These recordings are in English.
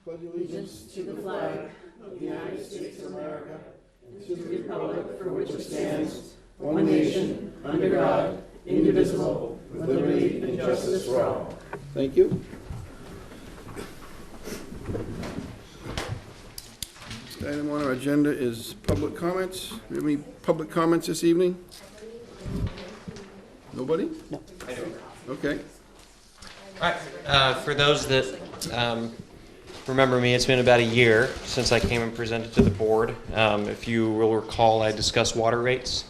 pledge allegiance to the flag of the United States of America and to the republic for which it stands, one nation, under God, indivisible, with liberty and justice for all. Thank you. Next item on our agenda is public comments. Do we have any public comments this evening? Nobody? No. I do. Okay. All right. For those that remember me, it's been about a year since I came and presented to the board. If you will recall, I discussed water rates.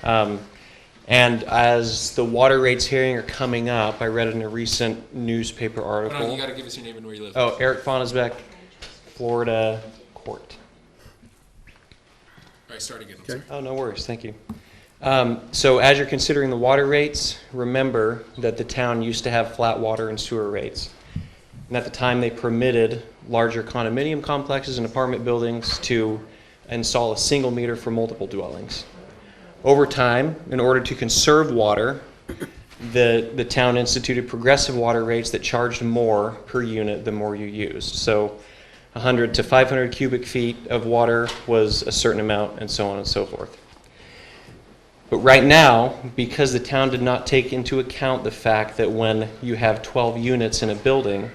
And as the water rates hearing are coming up, I read in a recent newspaper article. Hold on, you got to give us your name and where you live. Oh, Eric Fonesbeck, Florida Court. All right, start again. Okay. Oh, no worries. Thank you. So as you're considering the water rates, remember that the town used to have flat water and sewer rates. And at the time, they permitted larger condominium complexes and apartment buildings to install a single meter for multiple dwellings. Over time, in order to conserve water, the town instituted progressive water rates that charged more per unit the more you used. So 100 to 500 cubic feet of water was a certain amount, and so on and so forth. But right now, because the town did not take into account the fact that when you have 12 units in a building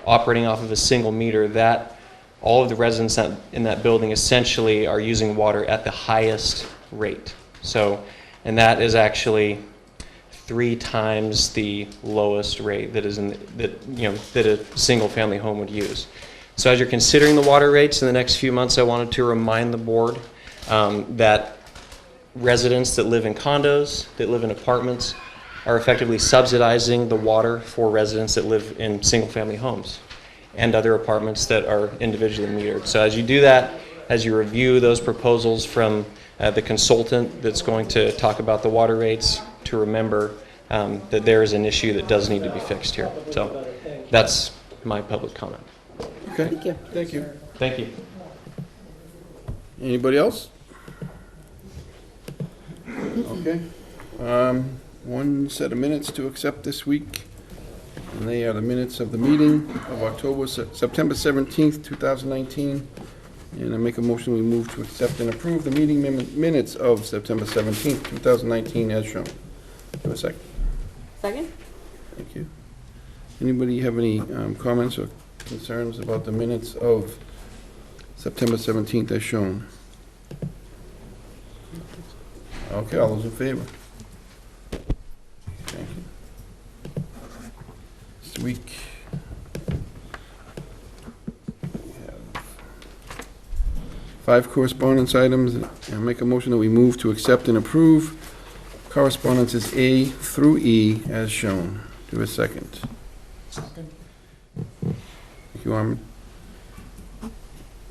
operating off of a single meter, that all of the residents in that building essentially are using water at the highest rate. So, and that is actually 3 times the lowest rate that is that a single family home would use. So as you're considering the water rates in the next few months, I wanted to remind the board that residents that live in condos, that live in apartments, are effectively subsidizing the water for residents that live in single-family homes and other apartments that are individually metered. So as you do that, as you review those proposals from the consultant that's going to talk about the water rates, to remember that there is an issue that does need to be fixed here. So that's my public comment. Okay. Thank you. Thank you. Thank you. Anybody else? Okay. One set of minutes to accept this week, and they are the minutes of the meeting of September 17th, 2019. And I make a motion we move to accept and approve the meeting minutes of September 17th, 2019 as shown. Give a second. Second? Thank you. Anybody have any comments or concerns about the minutes of September 17th as shown? Okay, all those in favor? Thank you. This week, we have 5 correspondence items. I make a motion that we move to accept and approve correspondences A through E as shown. Do a second. Second. Thank you, Armin.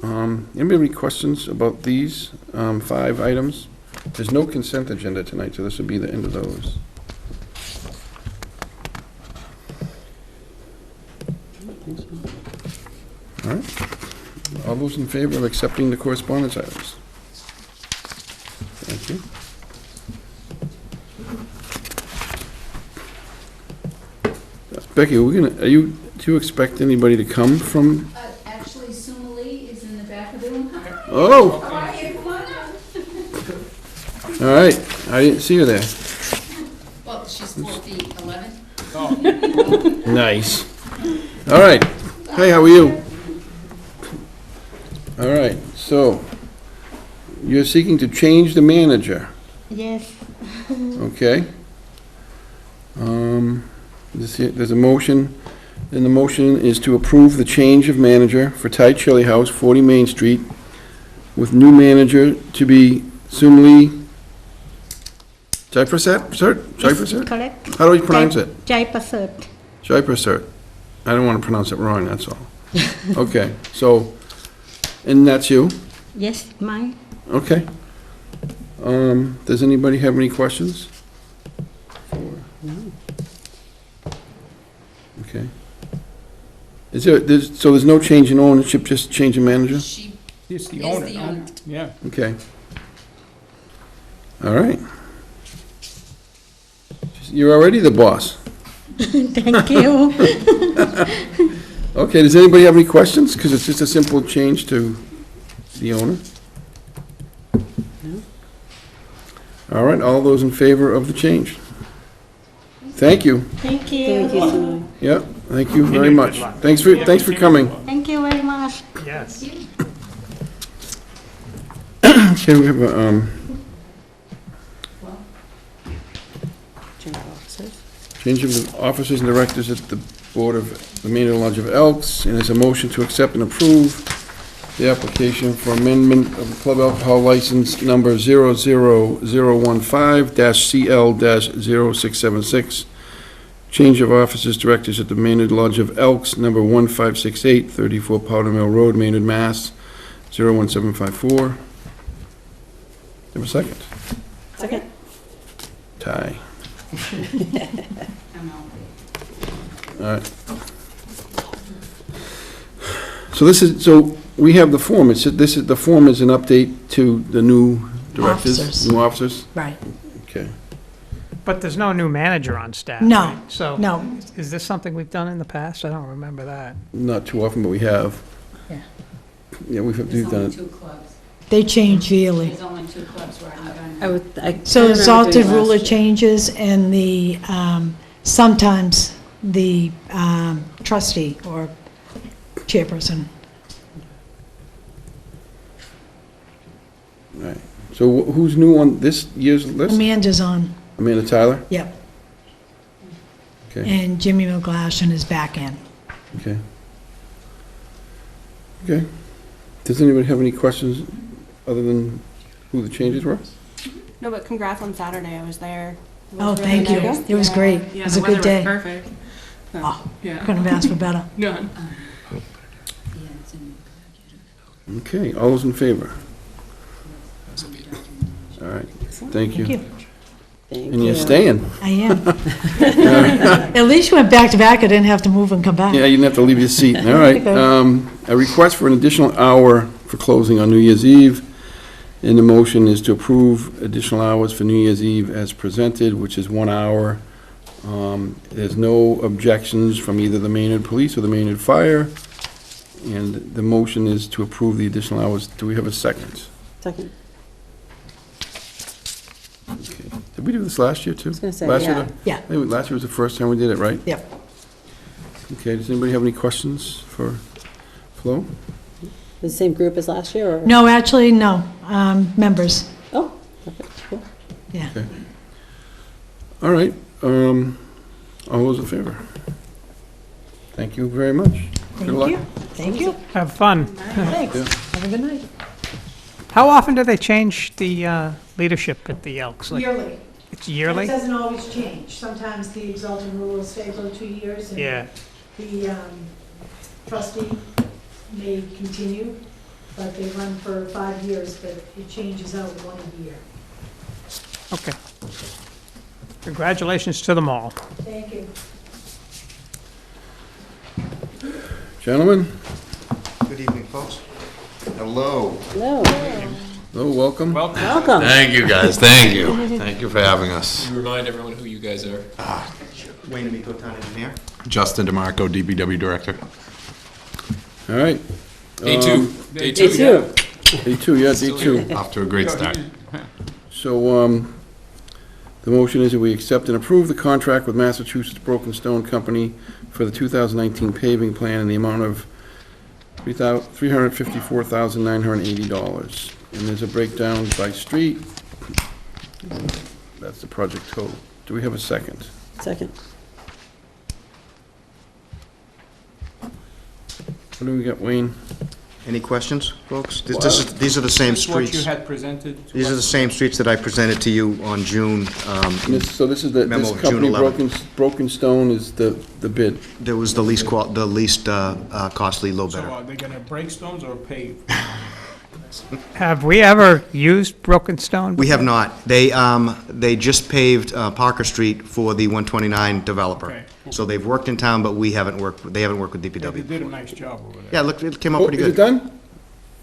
Anybody have any questions about these 5 items? There's no consent agenda tonight, so this will be the end of those. All right. All those in favor of accepting the correspondence items? Thank you. Becky, do you expect anybody to come from? Actually, Sumali is in the back of the room. Oh, How are you? Come on up. all right. I didn't see her there. Well, she's 4 feet 11. Nice. All right. Hey, how are you? All right, so you're seeking to change the manager, Yes. okay? There's a motion, and the motion is to approve the change of manager for Thai Chili House, 40 Main Street, with new manager to be Sumali Jaiprasad? Jaiprasad? Correct. How do we pronounce it? Jaiprasad. Jaiprasad. I don't want to pronounce it wrong, that's all. Okay, so, and that's you? Yes, mine. Okay. Does anybody have any questions? Okay. So there's no change in ownership, just change in manager? She It's the is owner. the owner. Yeah. Okay. All right. You're already the boss. Thank you. Okay, does anybody have any questions? Because it's just a simple change to the owner. All right, all those in favor of the change? Thank you. Thank you. Thank you, Simone. Yeah, thank you very much. Thanks for coming. Thank you very much. Yes. Okay, we have a, Change of officers. change of the officers and directors at the Board of the Maynard Lodge of Elks, and there's a motion to accept and approve the application for amendment of the club alcohol license number 00015-CL-0676. Change of officers, directors at the Maynard Lodge of Elks, number 1568, 34 Powder Mill Road, Maynard, Mass. 01754. Have a second? Second. Tie. I'm out. All right. So we have the form. The form is an update to the new directors? Officers. New officers? Right. Okay. But there's no new manager on staff. No, right? So no. is this something we've done in the past? I don't remember that. Not too often, but we have. Yeah. Yeah, we've There's done only it. 2 clubs. They change yearly. There's only 2 clubs where I'm I done. would, I So remember exalted doing it ruler last year. changes and the, sometimes the trustee or chairperson. Right. So who's new on this year's list? Amanda's on, Amanda Tyler? yep, Okay, and Jimmy McGlashan is back in. okay. Okay. Does anybody have any questions other than who the changes were? No, but congrats on Saturday. I was there. It was Oh, really thank you. nice. It was Yeah. great. Yeah, It was the a good weather day. was perfect. So, Oh, yeah. Couldn't have asked for better. None. Yeah, it's in the Okay, all those in favor? All right, thank you. Thank you. Thank And you're you. staying? I am. At least you went back to back. I didn't have to move and come back. Yeah, you didn't have to leave your seat. All right. A request for an additional hour for closing on New Year's Eve. And the motion is to approve additional hours for New Year's Eve as presented, which is 1 hour. There's no objections from either the Maynard Police or the Maynard Fire. And the motion is to approve the additional hours. Do we have a second? Second. Okay. Did we do this last year, too? I was gonna say, Last year, yeah. Yeah. I think last year was the first time we did it, right? Yep. Okay, does anybody have any questions for Flo? The same group as last year, or? No, actually, no, members, Oh, perfect, cool. yeah. All right, all those in favor? Thank you very much. Good luck. Thank you. Thank you. Have fun. Thanks. Have a good night. How often do they change the leadership at the Elks? Like, Yearly. it's yearly? It doesn't always change. Sometimes the exalted rule stays for 2 years. and Yeah. The trustee may continue, but they run for 5 years, but it changes out 1 a year. Okay. Congratulations to them all. Thank you. Gentlemen, Good evening, folks. Hello. No, hello, welcome. welcome. Thank you, guys. Thank you. Thank you for having us. You remind everyone who you guys are. Wayne Amico, Town Engineer. Justin DeMarco, DPW Director. All right. Day 2. Day 2. Day two. D2, yeah, D2. Off to a great start. So, the motion is that we accept and approve the contract with Massachusetts Broken Stone Company for the 2019 paving plan in the amount of $354,980. And there's a breakdown by street. That's the project total. Do we have a second? Second. What do we got, Wayne? Any questions, folks? These are the same This is what you streets. had presented to These are the us? same streets that I presented to you on June. So this is the, Memo this of June company, 11th. Broken Stone is the bid. There was the least costly low So bidder. are they gonna break stones or pave? Have we ever used Broken Stone? We have not. They just paved Parker Street for the 129 developer. Okay. So they've worked in town, but they haven't worked with They DPW. did a nice job over there. Yeah, look, it came out Oh, pretty is it good. done?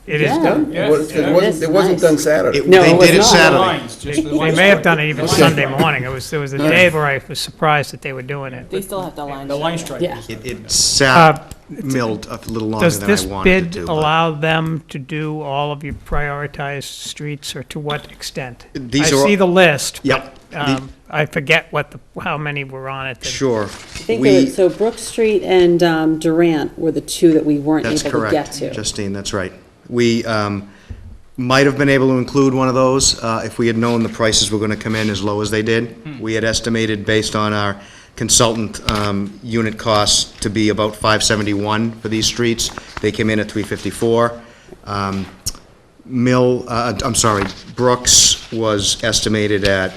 It is Yeah. done? Yeah. It wasn't Nice. done Saturday. No, They it was did it not. Saturday. Lines, just the They lines. may have done it even Okay. Sunday morning. There was a day where I was surprised that they were doing it. They still have the line. The line strike. Yeah. It sat milled a little longer Does than I this wanted it bid to. but allow them to do all of your prioritized streets, or to what extent? These I are see the list, Yep. but I forget how many were on it. Sure. I think We- so Brook Street and Durant were the two that we weren't That's able to get correct, to. Justine, that's right. We might have been able to include one of those if we had known the prices were going to come in as low as they did. We had estimated, based on our consultant unit costs, to be about $571 for these streets. They came in at $354. Brooks was estimated at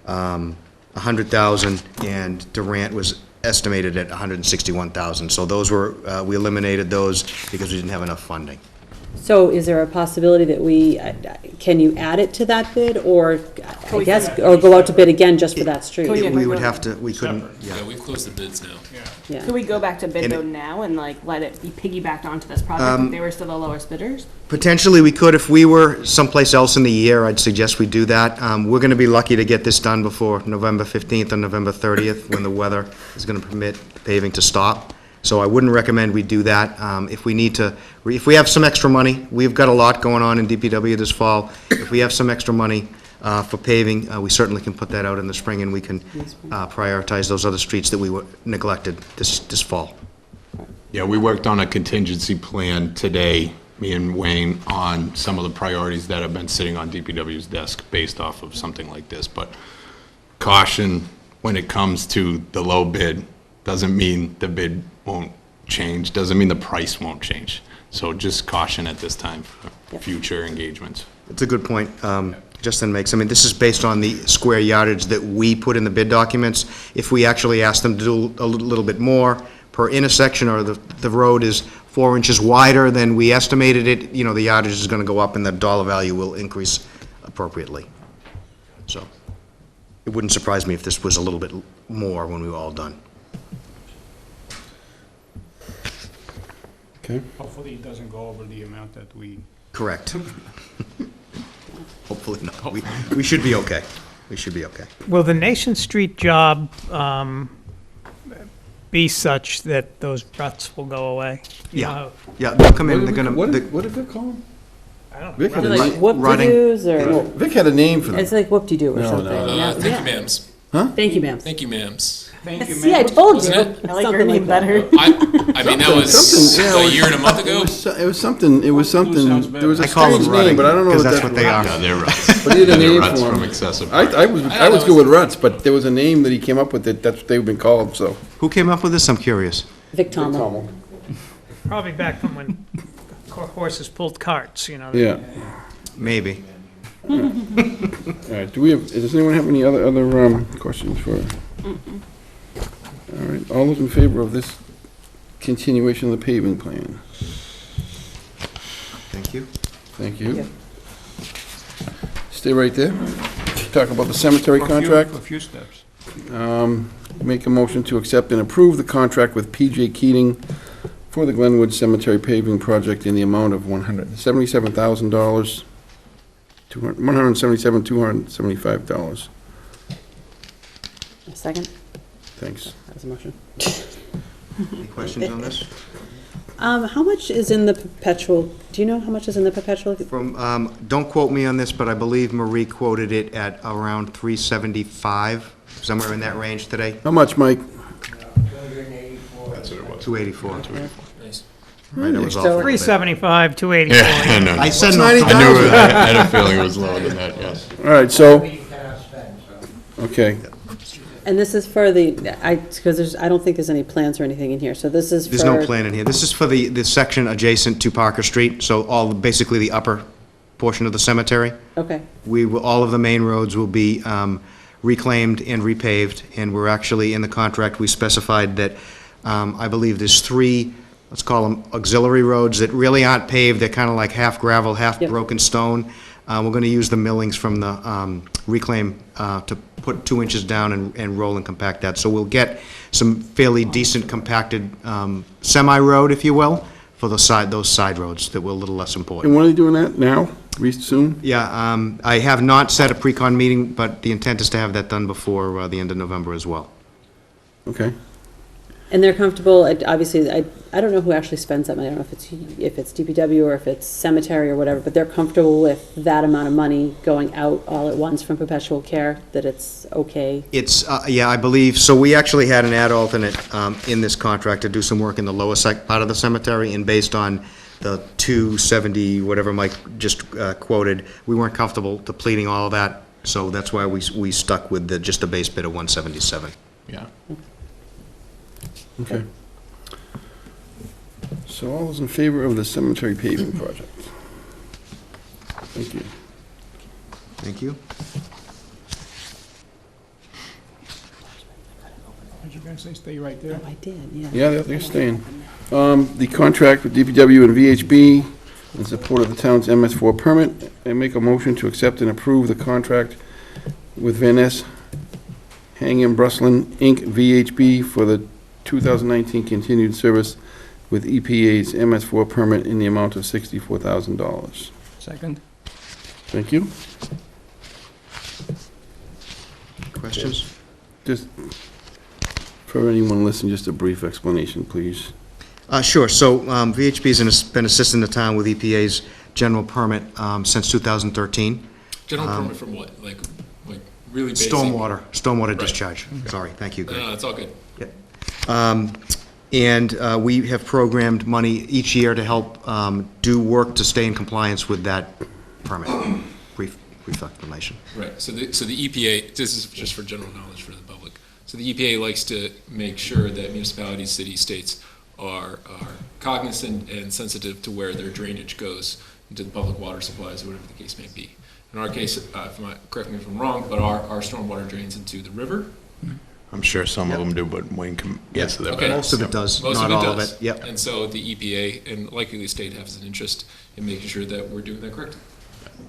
$100,000, and Durant was estimated at $161,000. So those were, we eliminated those because we didn't have enough funding. So is there a possibility that can you add it to that bid, or I we guess, figure or go out to bid again just for that street? Can We would have to, we couldn't, Separate. yeah. we've closed the bids now. Yeah. Could we go back to bid And though it- now and like let it be piggybacked onto this project if they were still the lowest bidders? Potentially, we could. If we were someplace else in the year, I'd suggest we do that. We're going to be lucky to get this done before November 15th or November 30th, when the weather is going to permit paving to stop. So I wouldn't recommend we do that. If we need to, if we have some extra money, we've got a lot going on in DPW this fall. If we have some extra money for paving, we certainly can put that out in the spring, and we can prioritize those other streets that we were neglected this fall. Yeah, we worked on a contingency plan today, me and Wayne, on some of the priorities that have been sitting on DPW's desk based off of something like this. But caution, when it comes to the low bid, doesn't mean the bid won't change, doesn't mean the price won't change. So just caution at this time for future engagements. It's a good point Justin makes. I mean, this is based on the square yardage that we put in the bid documents. If we actually ask them to do a little bit more per intersection, or the road is 4 inches wider than we estimated it, the yardage is going to go up and the dollar value will increase appropriately. So it wouldn't surprise me if this was a little bit more when we were all done. Okay. Hopefully it doesn't go over the amount that we. Correct. Hopefully not. We should be okay. We should be okay. Will the Nation Street job be such that those ruts will go away? You Yeah. know, Yeah, they'll come in, they're going What to, did Vic call them? I don't Vic know. had a Like name. whoop-de-doos, No, or, Vic had a name for them. it's like whoop-de-doo or No, something. no. Yeah. Thank you, ma'ams. Thank you, ma'am. Thank you, ma'ams. Thank you, See, I ma'am. told you. Wasn't I like your Something name that. better. I mean, that was Something, yeah, a year and a month ago. It was something, sounds better. there was a I call them strange running, name, but I don't know because what that's that. what they are. Yeah, they're ruts. But he had a They're name ruts for from them. excessive. I was good with ruts, but there was a name that he came up with that's what they've been called, so. Who came up with this? I'm curious. Vic Tomlin. Probably back from when horses pulled carts, Yeah. Maybe. All right, does anyone have any other questions for? All right, all those in favor of this continuation of the paving plan? Thank you. Thank you. Stay right there. Talk about the cemetery contract. For a few steps. Make a motion to accept and approve the contract with PJ Keating for the Glenwood Cemetery paving project in the amount of $177,000, $177,275. Second? Thanks. That was a motion. Any questions on this? How much is in the perpetual, do you know how much is in the perpetual? From, don't quote me on this, but I believe Marie quoted it at around 375, somewhere in that range today. How much, Mike? That's what it was. 284. Nice. Right, it was off a So- little bit. 375, 284. Yeah, I know. I said no. I knew $90,000. it. I had a feeling it was lower than that, yes. All right, so, okay. And this is for because I don't think there's any plans or anything in here, so this is for. There's no plan in here. This is for the section adjacent to Parker Street, so basically the upper portion of the cemetery. Okay, All of the main roads will be reclaimed and repaved, and we're actually, in the contract, we specified that, I believe there's 3, let's call them auxiliary roads that really aren't paved, they're kind of like half gravel, half Yep. broken stone. We're going to use the millings from the reclaim to put 2 inches down and roll and compact that. So we'll get some fairly decent compacted semi-road, if you will, for those side roads that were a little less important. And when are they doing that now? Soon? Yeah, I have not set a pre-con meeting, but the intent is to have that done before the end of November as well. Okay. And they're comfortable, obviously, I don't know who actually spends that money, I don't know if it's DPW or if it's cemetery or whatever, but they're comfortable with that amount of money going out all at once from perpetual care, that it's okay? It's, yeah, I believe, so we actually had an ad alternate in this contract to do some work in the lower part of the cemetery, and based on the 270, whatever Mike just quoted, we weren't comfortable depleting all of that, so that's why we stuck with just a base bid of 177. Yeah. Okay. So all those in favor of the cemetery paving project? Thank you. Thank you. What you gonna say, stay right there? I did, yeah. Yeah, they're staying. The contract with DPW and VHB in support of the town's MS4 permit. I make a motion to accept and approve the contract with Van Ness, Hingham, Bruslin, Inc., VHB for the 2019 continued service with EPA's MS4 permit in the amount of $64,000. Second. Thank you. Questions? Just for anyone listening, just a brief explanation, please. Sure, so VHB's been assisting the town with EPA's general permit since 2013. General permit from what? Like really basic? Stormwater Right. discharge. Sorry, thank you, Greg. No, it's all good. And we have programmed money each year to help do work to stay in compliance with that permit. Brief explanation. Right, so the EPA, this is just for general knowledge for the public. So the EPA likes to make sure that municipalities, cities, states are cognizant and sensitive to where their drainage goes into the public water supplies, whatever the case may be. In our case, correct me if I'm wrong, but our stormwater drains into the river. I'm sure some of them do, but Wayne can answer that Okay. better. Most of it does, Most not of it all of does. it. Yep. And so the EPA and likely the state has an interest in making sure that we're doing that correctly.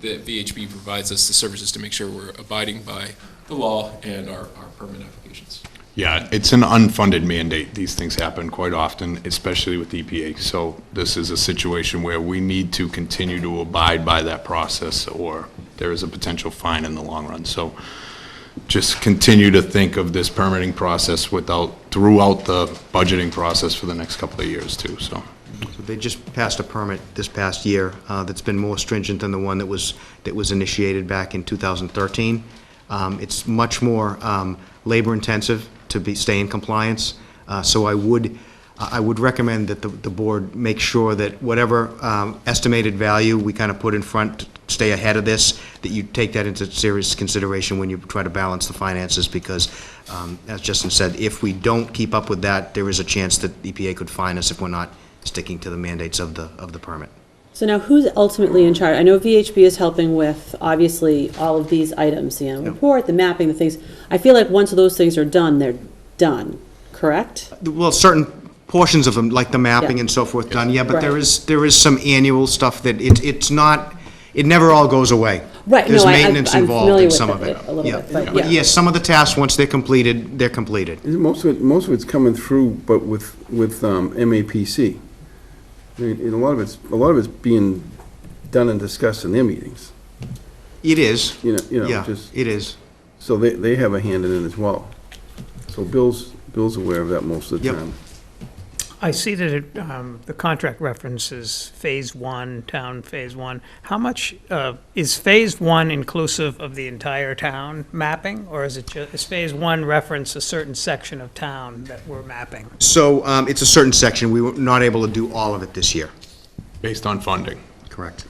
The VHB provides us the services to make sure we're abiding by the law and our permit applications. Yeah, it's an unfunded mandate. These things happen quite often, especially with EPA. So this is a situation where we need to continue to abide by that process, or there is a potential fine in the long run. So just continue to think of this permitting process throughout the budgeting process for the next couple of years too, so. So they just passed a permit this past year that's been more stringent than the one that was initiated back in 2013. It's much more labor intensive to stay in compliance. So I would recommend that the board make sure that whatever estimated value we kind of put in front to stay ahead of this, that you take that into serious consideration when you try to balance the finances, because as Justin said, if we don't keep up with that, there is a chance that EPA could fine us if we're not sticking to the mandates of the permit. So now who's ultimately in charge? I know VHB is helping with, obviously, all of these items, the annual report, the mapping, the things. I feel like once those things are done, they're done, correct? Well, certain portions of them, like the mapping and so forth, done, yeah, but Right. there is some annual stuff that it's not, it never all goes away. Right, There's no, maintenance I'm involved familiar in with some of it it. a little Yeah. bit, but But yeah. yes, some of the tasks, once they're completed, they're completed. Most of it's coming through, but with MAPC. I mean, a lot of it's being done and discussed in their meetings. It is, yeah, just, it is. so they have a hand in it as well. So Bill's aware of that most of the Yep. time. I see that the contract references Phase 1, Town Phase 1. How much, is Phase 1 inclusive of the entire town mapping? Or is Phase 1 reference a certain section of town that we're mapping? So it's a certain section. We were not able to do all of it this year. Based on funding. Correct.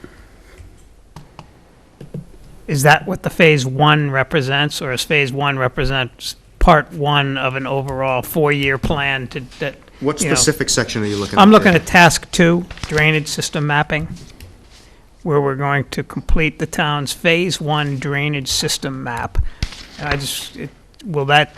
Is that what the Phase 1 represents? Or is Phase 1 represents Part 1 of an overall 4-year plan that? What you know, specific section are you looking at? I'm looking at Task 2, Drainage System Mapping, where we're going to complete the town's Phase 1 drainage system map. And will that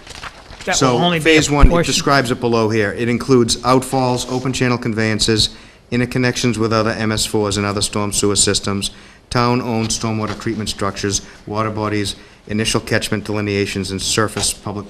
will So only be a Phase 1, it portion? describes it below here. It includes outfalls, open channel conveyances, interconnections with other MS4s and other storm sewer systems, town-owned stormwater treatment structures, water bodies, initial catchment delineations, and surface public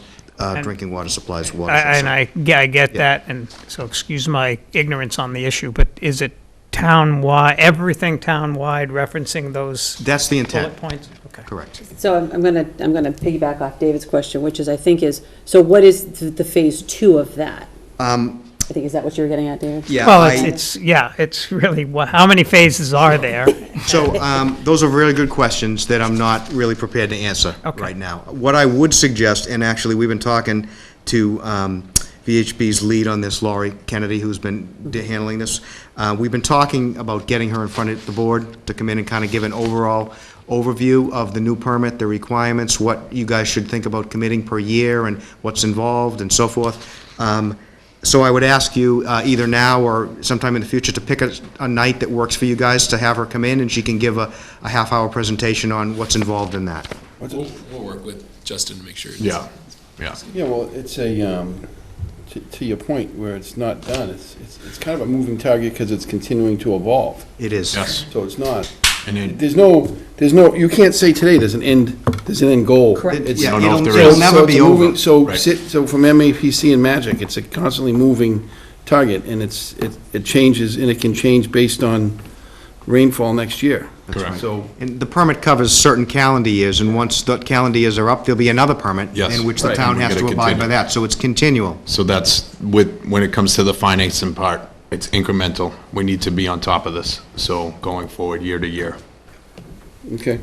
drinking water supplies, And water. I get that, and so excuse my ignorance on the issue, but is it town-wide, everything town-wide referencing those That's the bullet intent, points? Okay. correct. So I'm gonna piggyback off David's question, which is, I think is, so what is the phase two of that? I think, is that what you were getting at, David? Yeah. Well, it's really, how many phases are there? So, those are really good questions that I'm not really prepared to answer Okay. right now. What I would suggest, and actually, we've been talking to VHB's lead on this, Laurie Kennedy, who's been handling this. We've been talking about getting her in front of the board to come in and kind of give an overall overview of the new permit, the requirements, what you guys should think about committing per year, and what's involved, and so forth. So I would ask you, either now or sometime in the future, to pick a night that works for you guys to have her come in, and she can give a half-hour presentation on what's involved in that. We'll work with Justin to make sure. Yeah. Yeah, well, it's a, to your point, where it's not done, it's kind of a moving target because it's continuing to evolve. It is. Yes. So it's not, And then, there's no, you can't say today there's an end goal. Correct. It's- Yeah, don't know if it'll- there it'll is. never So it's be a moving- over. So from MAPC and Magic, it's a constantly moving target, and it changes, and it can change based on rainfall next year. Correct. So, And the permit covers certain calendar years, and once the calendar years are up, there'll be another permit. Yes. In which the Right. town And we has gotta to abide by continue. that, so it's continual. so that's, when it comes to the financing part, it's incremental. We need to be on top of this, so going forward, year to year. okay.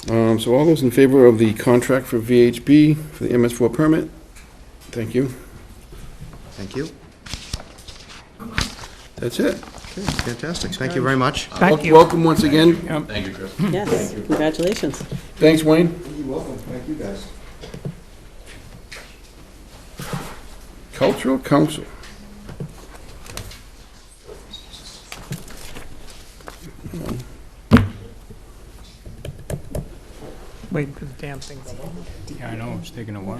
So all those in favor of the contract for VHB, for the MS4 permit? Thank you. Thank you. That's it. Fantastic, thank you very much. Thank you. Welcome once again. Thank you, Chris. Yes, congratulations. Thanks, Wayne. You're welcome, thank you, guys. Cultural Council. Waiting for the damn thing to load. Yeah, I know, it's taking a while.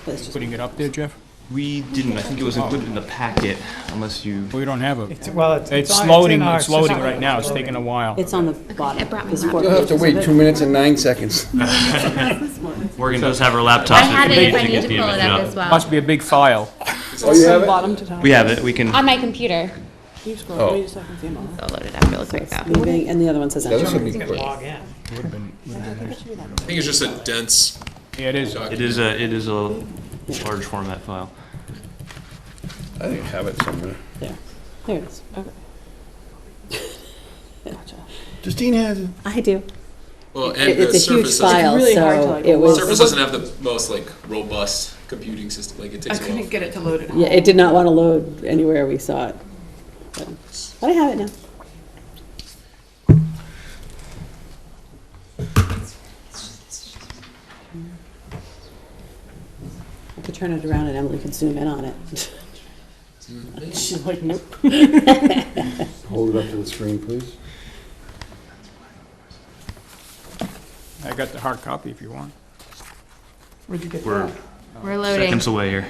Let's just- Putting it up there, Jeff? We didn't. I think it was included in the packet, unless you. We don't have a, Well, it's in loading, our it's loading system. right now, it's taking a while. It's on the bottom. There's 4 You'll have to pages wait of 2 it. minutes and 9 seconds. Morgan does have her laptop. I had it if I to need get to the pull it image up up. as well. Must be a big file. Oh, you have it? We have it. We can. On my computer. Oh. I'll load it up real quick though. Leaving, and the other one says Yeah, this enter. would be quick. Log in. Would've been nice. I think it's just a dense Yeah, it is. It is a large format file. I think I have it somewhere. There it is, okay. Justine has it. I do. Well, and the It's a huge Surface file, really hard to, so like, it was, Surface doesn't have the most like robust computing system. Like it takes a while. get it to load it. yeah, it did not want to load anywhere we saw it. But I have it now. I could turn it around and Emily could zoom in on it. She's like, nope. Hold it up to the screen, please. I got the hard copy if you want. Where'd you get We're that? We're loading. seconds away here.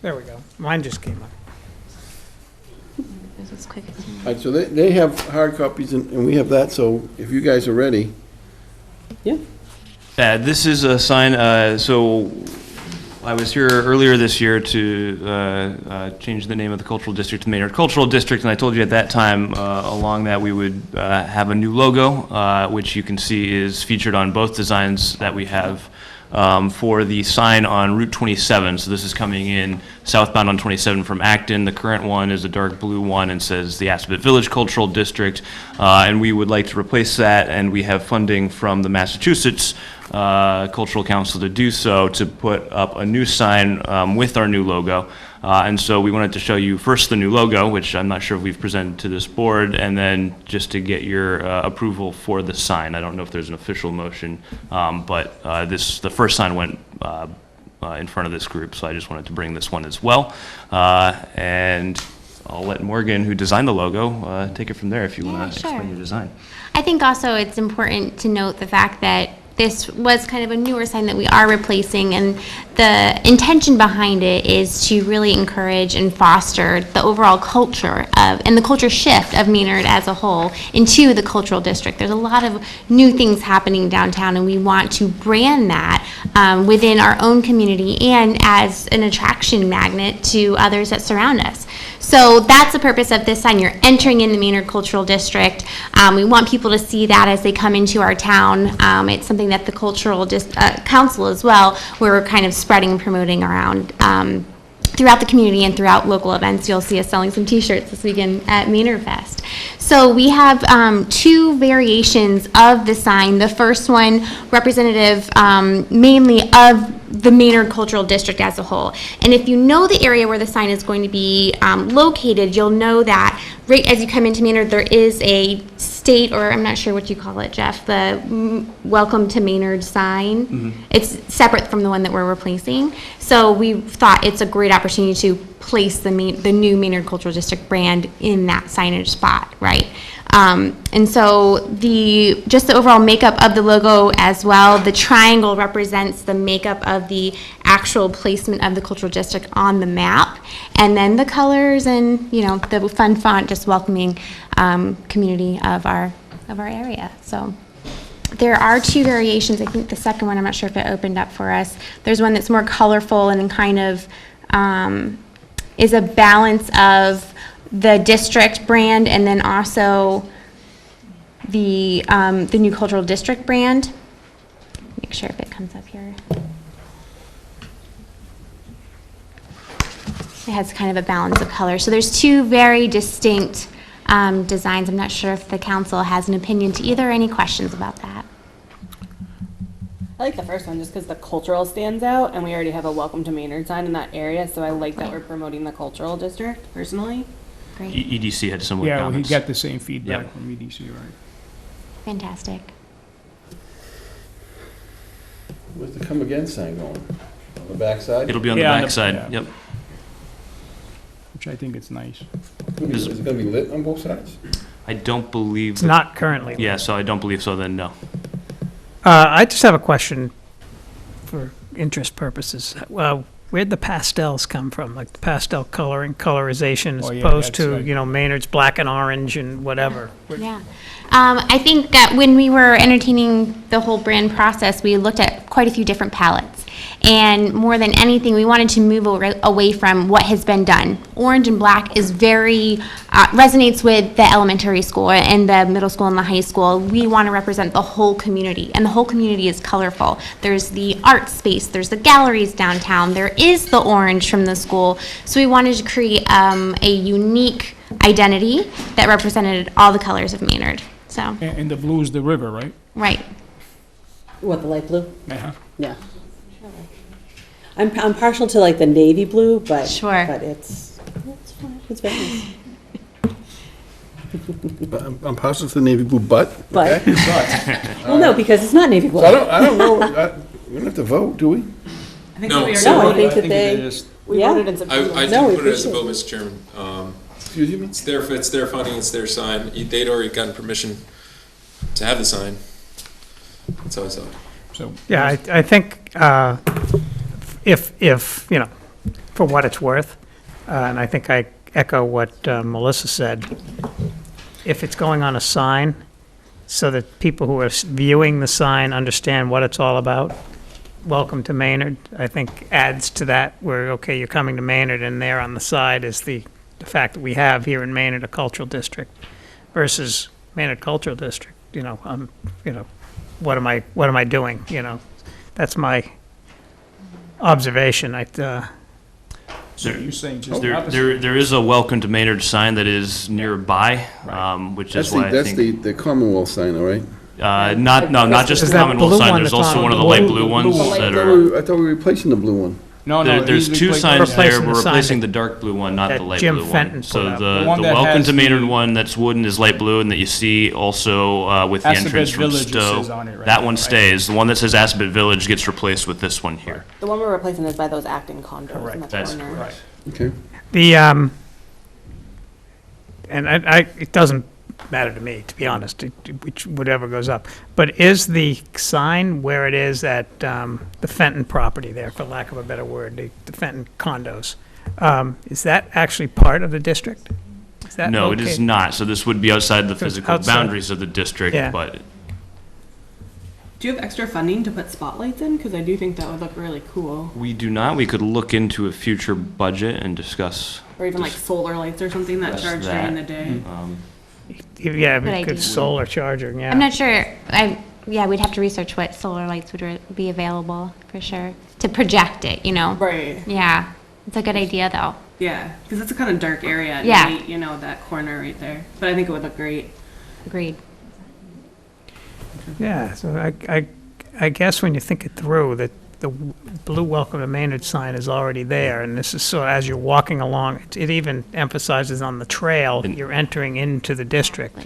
There we go. Mine just came up. This is quick. All right, so they have hard copies and we have that, so if you guys are ready. Yeah. This is a sign. So I was here earlier this year to change the name of the cultural district to Maynard Cultural District, and I told you at that time along that we would have a new logo, which you can see is featured on both designs that we have for the sign on Route 27. So this is coming in southbound on 27 from Acton. The current one is a dark blue one and says the Assabet Village Cultural District, and we would like to replace that, and we have funding from the Massachusetts Cultural Council to do so, to put up a new sign with our new logo. And so we wanted to show you first the new logo, which I'm not sure if we've presented to this board, and then just to get your approval for the sign. I don't know if there's an official motion, but the first sign went in front of this group, so I just wanted to bring this one as well. And I'll let Morgan, who designed the logo, take it from there if you want to sure. explain your design. I think also it's important to note the fact that this was kind of a newer sign that we are replacing, and the intention behind it is to really encourage and foster the overall culture of, and the culture shift of Maynard as a whole into the cultural district. There's a lot of new things happening downtown, and we want to brand that within our own community and as an attraction magnet to others that surround us. So that's the purpose of this sign. You're entering in the Maynard Cultural District. We want people to see that as they come into our town. It's something that the Cultural Council as well, we're kind of spreading and promoting around throughout the community and throughout local events. You'll see us selling some t-shirts this weekend at Maynard Fest. So we have two variations of the sign. The first one representative mainly of the Maynard Cultural District as a whole. And if you know the area where the sign is going to be located, you'll know that right as you come into Maynard, there is a state, or I'm not sure what you call it, Jeff, the Welcome to Maynard sign. Mm-hmm. It's separate from the one that we're replacing. So we thought it's a great opportunity to place the new Maynard Cultural District brand in that signage spot, right? And so just the overall makeup of the logo as well, the triangle represents the makeup of the actual placement of the cultural district on the map, and then the colors and, you know, the fun font just welcoming community of our area. So there are two variations. I think the second one, I'm not sure if it opened up for us. There's one that's more colorful and kind of is a balance of the district brand and then also the new cultural district brand. Make sure if it comes up here. It has kind of a balance of color. So there's two very distinct designs. I'm not sure if the council has an opinion to either. Any questions about that? I like the first one just because the cultural stands out, and we already have a Welcome to Maynard sign in that area, so I like that we're promoting the cultural district, personally. Great. EDC had similar Yeah, comments. he got the same feedback Yep. from EDC, right? Fantastic. Where's the come again sign going? On the backside? It'll be on the Yeah, on the- backside, yeah. yep. Which I think it's nice. Is it gonna be lit on both sides? I don't believe. It's not currently. Yeah, so I don't believe so, then no. I just have a question for interest purposes. Where'd the pastels come from? Like the pastel colorization as Oh, yeah, opposed that's to, like- you know, Maynard's black and orange and whatever? Yeah. I think that when we were entertaining the whole brand process, we looked at quite a few different palettes. And more than anything, we wanted to move away from what has been done. Orange and black is very, resonates with the elementary school and the middle school and the high school. We want to represent the whole community, and the whole community is colorful. There's the art space, there's the galleries downtown, there is the orange from the school. So we wanted to create a unique identity that represented all the colors of Maynard. So, And the blue is the river, right? right. What, the light blue? Uh-huh. Yeah. I'm partial to like the navy blue, but Sure. but it's fine. It's very nice. But I'm positive the navy blue, but. But- okay. Well, no, because it's not navy blue. So I don't know, we don't have to vote, do we? I think No, we already so- No, I voted. think that it they, is. We yeah. voted in September. I No, we didn't put it as a appreciate vote, it. Mr. Chairman. Excuse me? It's their funding, it's their sign. They'd already gotten permission to have the sign. That's how I saw it. So, Yeah, I think if, you know, for what it's worth, and I think I echo what Melissa said, if it's going on a sign, so that people who are viewing the sign understand what it's all about, welcome to Maynard, I think adds to that, where, okay, you're coming to Maynard, and there on the side is the fact that we have here in Maynard a cultural district versus Maynard Cultural District, you know, what am I doing, you know? That's my observation. so you're saying just the There, opposite? there is a Welcome to Maynard sign that is nearby, which That's is why I that's think. the Commonwealth sign, all right? Not just Is the that Commonwealth blue sign, one there's that's also on one of the the light blue- blue ones blue one. that I are. thought we were replacing the blue one. No, There's he's two replacing- signs there, Replacing we're the sign replacing that- the dark blue one, not that the light Jim blue Fenton one. put So out. the The one that Welcome has to Maynard the- one that's wooden is light blue, and that you see also with the Assabet entrance from Village, it Stowe. says on it right That now, one right? stays. The one that says Assabet Village gets replaced with this one here. The one we're replacing is by those Acton condos in the That's corner. Okay. The, and it doesn't matter to me, to be honest, which, whatever goes up. But is the sign where it is at the Fenton property there, for lack of a better word, the Fenton condos, is that actually part of the district? Is that No, it is located- not. So this would be outside the It's physical outside. boundaries of the district, Yeah. but Do you have extra funding to put spotlights in? Because I do think that would look really cool. we do not. We could look into a future budget and discuss. Or even like solar lights or something that Just charge that. during the day. Yeah, Good we idea. could solar charger, yeah. I'm not sure, yeah, we'd have to research what solar lights would be available, for sure, to project it, you know? Right. Yeah, it's a good idea, though. Yeah, because it's a kind of dark area at Yeah. night, you know, that corner right there. But I think it would look great. Agreed. Yeah, so I guess when you think it through, that the blue Welcome to Maynard sign is already there, and this is, so as you're walking along, it even emphasizes on the trail, you're entering into the district.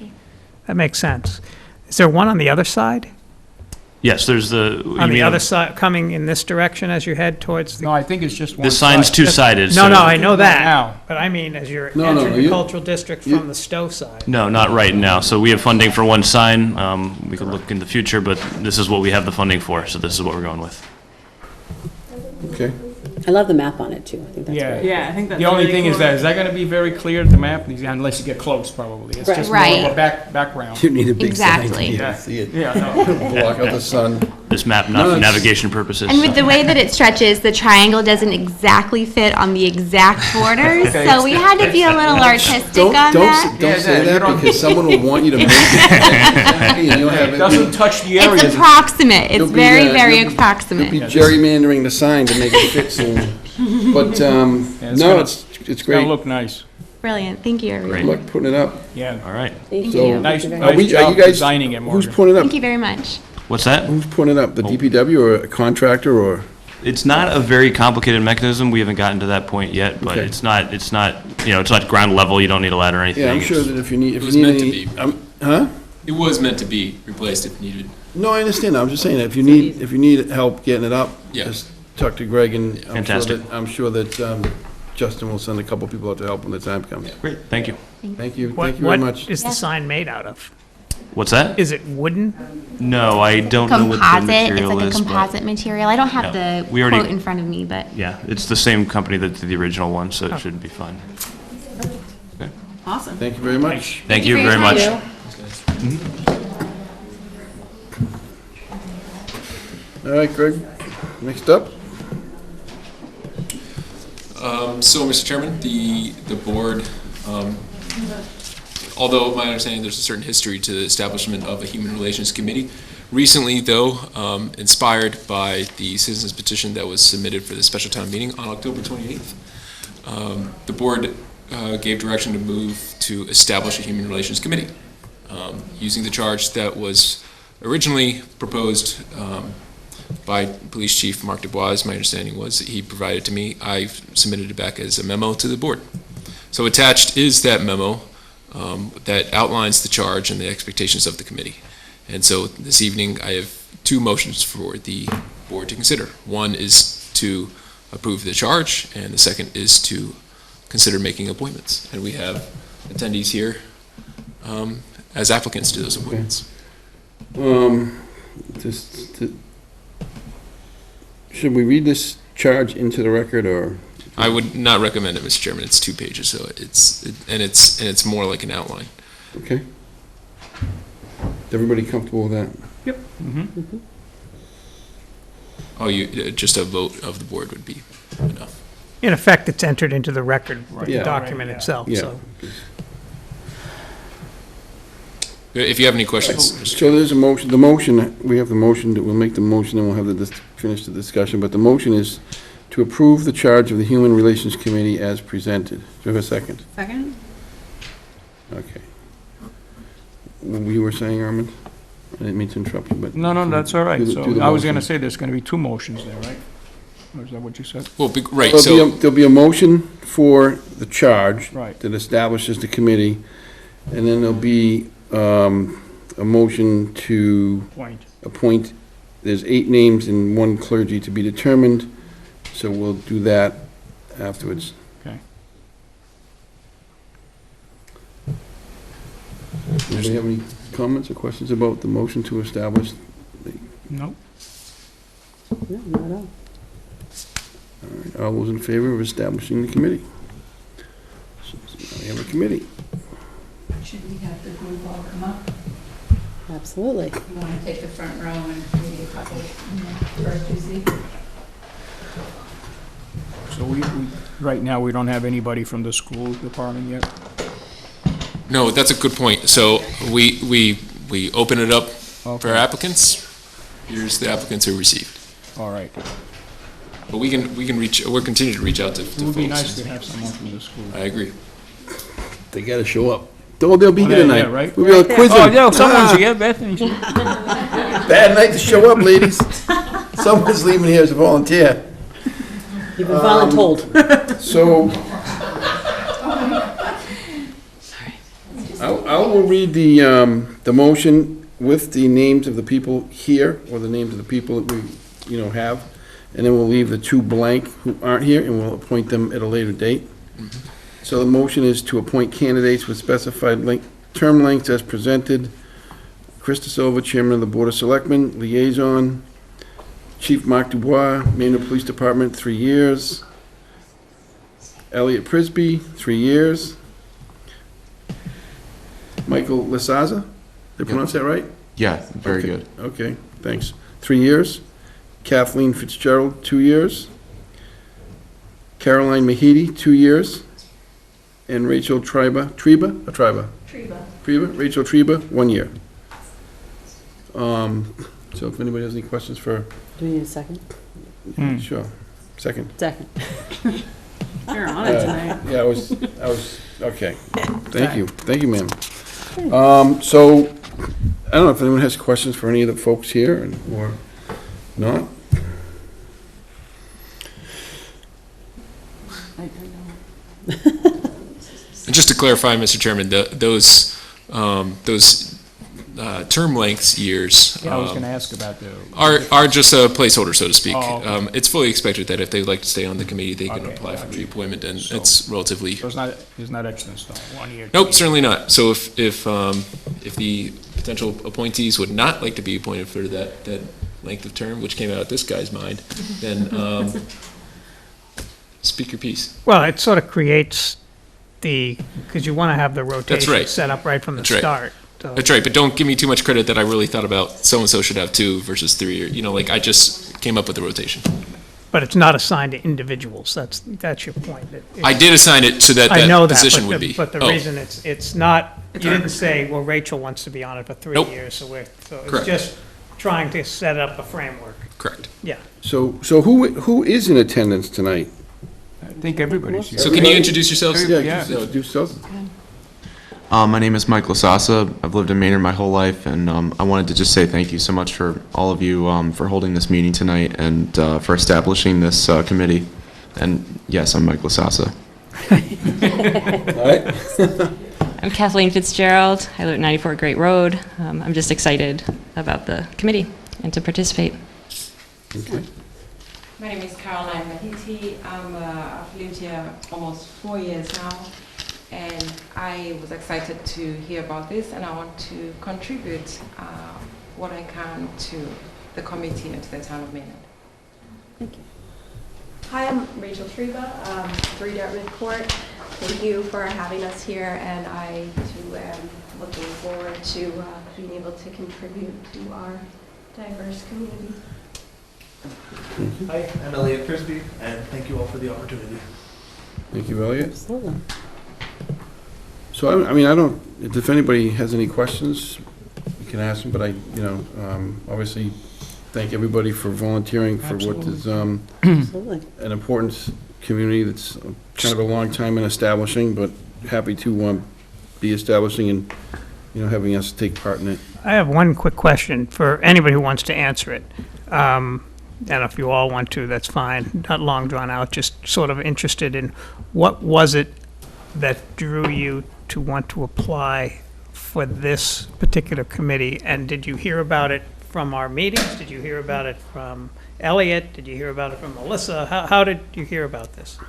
That makes sense. Is there one on the other side? Yes, there's the. you On the mean other side, coming in this direction as you head towards the... No, I think it's just one The sign's side. two-sided. No, so- no, I know that, Now. but I mean, as you're No, no, entering the you- cultural district from the Stowe side. No, not right now. So we have funding for one sign. We could look in the future, but this is what we have the funding for, so this is what we're going with. Okay. I love the map on it, too. I think that's Yeah. great. Yeah, I think that's The only really thing is cool. that, is that gonna be very clear to the map? Unless you get close, probably. It's Right. just more of Right. a background. You need a big sign to Exactly. be able Yeah. to see it. Yeah, no. Block out the sun. This map, not No, for it's- navigation purposes. And with the way that it stretches, the triangle doesn't exactly fit on the exact borders, Okay. so we had to be a little artistic Don't, on don't, that. don't Yeah, say you that, don't- because someone will want you to make it. Exactly, and you'll have It it. doesn't touch the It's areas. approximent. You'll It's be, very, you'll very be- You'll approximate. be gerrymandering the sign to make it fit soon. But, it's no, gonna- it's It's great. gonna look nice. Brilliant. Thank you, Good everyone. luck putting it up. Yeah. All right. Thank So- you. Nice, Thank you very Are much. we, nice are job you guys, designing it, who's Morgan. putting it up? Thank you very much. What's that? Who's putting it up, the DPW or a contractor or? It's not a very complicated mechanism. We haven't gotten to that point yet, but Okay. it's not, it's not ground level. You don't need a ladder or anything. Yeah, I'm sure It's- that if you need, It if was you need meant to any, be. huh? It was meant to be replaced if needed. No, I understand. I'm just saying, that if you need help getting it up, Yeah. just talk to Greg, and Fantastic. I'm sure that Justin will send a couple people out to help when the time comes. Great, thank you. Thank you, What, thank you very what much. is the Yeah. sign made out of? What's that? Is it wooden? No, I don't know what the Composite. It's material like a is, but composite material. I don't have Yeah. the We already- quote in front of me, but yeah, it's the same company that did the original one, so it should be fine. Awesome. Thank you very much. Thank you for your very time. much. All right, Greg, next up. So, Mr. Chairman, the board, although my understanding there's a certain history to the establishment of a Human Relations Committee, recently, though, inspired by the citizens petition that was submitted for the special town meeting on October 28th, the board gave direction to move to establish a Human Relations Committee, using the charge that was originally proposed by Police Chief Mark Dubois. My understanding was that he provided to me. I submitted it back as a memo to the board. So attached is that memo that outlines the charge and the expectations of the committee. And so this evening, I have two motions for the board to consider. One is to approve the charge, and the second is to consider making appointments. And we have attendees here as applicants to those appointments. Should we read this charge into the record, or? I would not recommend it, Mr. Chairman. It's 2 pages, so it's more like an outline. Okay. Is everybody comfortable with that? Yep. Mm-hmm. Oh, just a vote of the board would be enough. In effect, it's entered into the record, the Yeah. document Right, yeah. itself, Yeah. so. If you have any questions, Mr. So there's a motion, we have the motion, that we'll make the motion, and we'll have finish the discussion, but the motion is to approve the charge of the Human Relations Committee as presented. Do you have a second? Second? Okay. You were saying, Armand? I didn't mean to interrupt you, but. No, that's all right. Do the So I was motion. gonna say there's gonna be two motions there, right? Or is that what you said? Well, right, There'll be a motion for the charge. Right. That establishes the committee, and then there'll be a motion to Point. appoint, there's 8 names and 1 clergy to be determined, so we'll do that afterwards. Okay. Anybody have any comments or questions about the motion to establish? Nope. No, not at all. All right, all those in favor of establishing the committee? So now we have a committee. Should we have the group all come up? Absolutely. You want to take the front row and maybe a couple, first Tuesday? So right now, we don't have anybody from the school department yet? No, that's a good point. So we open it up for Okay. applicants. Here's the applicants who received. All right. But we'll continue to reach out to It folks. would be nice to have someone from the school. I agree. They gotta show up. They'll be here Yeah, tonight. right. We'll be able to quiz them. Oh, yeah, someone's here, Bethany. Bad night to show up, ladies. Someone's leaving here as a volunteer. You've been voluntold. So, I will read the motion with the names of the people here, or the names of the people that we, have, and then we'll leave the two blank who aren't here, and we'll appoint them at a later date. So the motion is to appoint candidates with specified term lengths as presented. Chris DeSilva, Chairman of the Board of Selectmen, Liaison. Chief Mark Dubois, Maynard Police Department, 3 years. Elliot Prisby, 3 years. Michael Lisaza, did I pronounce that right? Yeah, very Okay, good. Okay, thanks. 3 years. Kathleen Fitzgerald, 2 years. Caroline Mahidi, 2 years. And Rachel Treba, Rachel Treba, 1 year. So if anybody has any questions for, Do we need a second? sure, second. Second. You're on it tonight. Yeah, I was, okay. Thank you, ma'am. So, I don't know if anyone has questions for any of the folks here, or not? And just to clarify, Mr. Chairman, those term lengths years Yeah, I was going to ask about the... are just a placeholder, so to speak. Oh, okay. It's fully expected that if they'd like to stay on the committee, they can Okay, apply for got you. reappointment, and So- it's relatively. So it's not extra stone, 1 year? Nope, certainly not. So if the potential appointees would not like to be appointed for that length of term, which came out of this guy's mind, then speak your piece. Well, it sort of creates because you want to have the rotation right. set up right from the That's right. start. So- That's right, but don't give me too much credit that I really thought about so-and-so should have 2 versus 3, or, I just came up with the rotation. But it's not assigned to individuals. That's your point. I did assign it so that I know that, position but would be. But the Oh, reason it's not, you didn't say, well, Rachel wants to be on it for 3 Nope. years, so it's Correct. just trying to set up a framework. correct. Yeah. So who is in attendance tonight? I think everybody's here. So can you introduce yourselves? Yeah, introduce yourself. My name is Michael Sasa. I've lived in Maynard my whole life, and I wanted to just say thank you so much for all of you for holding this meeting tonight and for establishing this committee. And yes, I'm Michael Sasa. All right. I'm Kathleen Fitzgerald. I live at 94 Great Road. I'm just excited about the committee and to participate. Okay. My name is Caroline Mahiti. I've lived here almost 4 years now, and I was excited to hear about this, and I want to contribute what I can to the committee and to the town of Maynard. Thank you. Hi, I'm Rachel Treba, 3 Dartmouth Court. Thank you for having us here, and I too am looking forward to being able to contribute to our diverse community. Hi, I'm Elliot Frisbee, and thank you all for the opportunity. Thank you, Elliot. Absolutely. So, I don't, if anybody has any questions, you can ask them, but obviously, thank everybody for volunteering for what is Absolutely. an important community that's kind of a long time in establishing, but happy to be establishing and, having us take part in it. I have one quick question for anybody who wants to answer it. And if you all want to, that's fine. Not long drawn out, just sort of interested in what was it that drew you to want to apply for this particular committee? And did you hear about it from our meetings? Did you hear about it from Elliot? Did you hear about it from Melissa? How did you hear about this?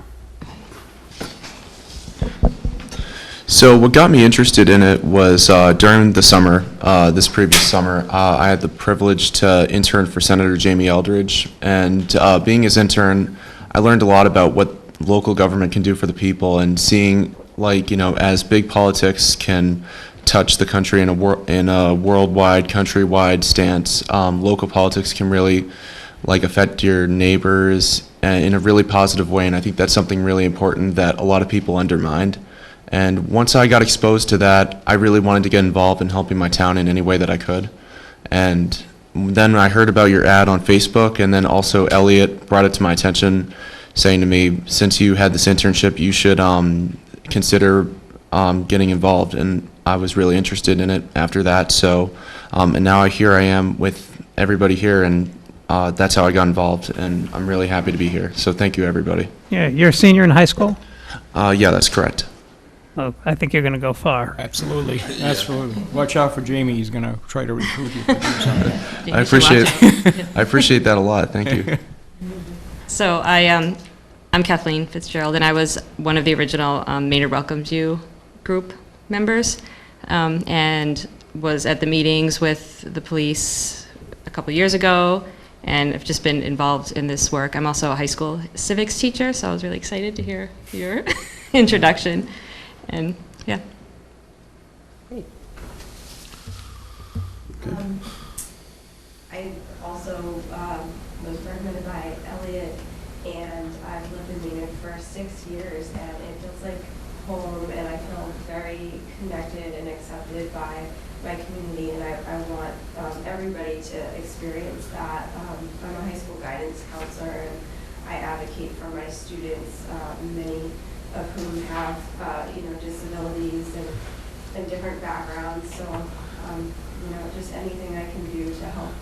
So what got me interested in it was during the summer, this previous summer, I had the privilege to intern for Senator Jamie Eldridge, and being his intern, I learned a lot about what local government can do for the people, and seeing, like, as big politics can touch the country in a worldwide, countrywide stance, local politics can really affect your neighbors in a really positive way, and I think that's something really important that a lot of people undermined. And once I got exposed to that, I really wanted to get involved in helping my town in any way that I could. And then I heard about your ad on Facebook, and then also Elliot brought it to my attention, saying to me, since you had this internship, you should consider getting involved. And I was really interested in it after that. So, and now here I am with everybody here, and that's how I got involved. And I'm really happy to be here. So thank you, everybody. Yeah, you're a senior in high school? Yeah, that's correct. Oh, I think you're going to go far. Absolutely, absolutely. Watch out for Jamie, he's going to try to recruit you to do something. I appreciate that a lot, thank you. So I'm Kathleen Fitzgerald, and I was one of the original Maynard Welcomes You group members, and was at the meetings with the police a couple years ago, and I've just been involved in this work. I'm also a high school civics teacher, so I was really excited to hear your introduction. And yeah. Great. I also was recommended by Elliot, and I've lived in Maynard for 6 years, and it feels like home, and I feel very connected and accepted by my community, and I want everybody to experience that. I'm a high school guidance counselor, and I advocate for my students, many of whom have disabilities and different backgrounds. So just anything I can do to help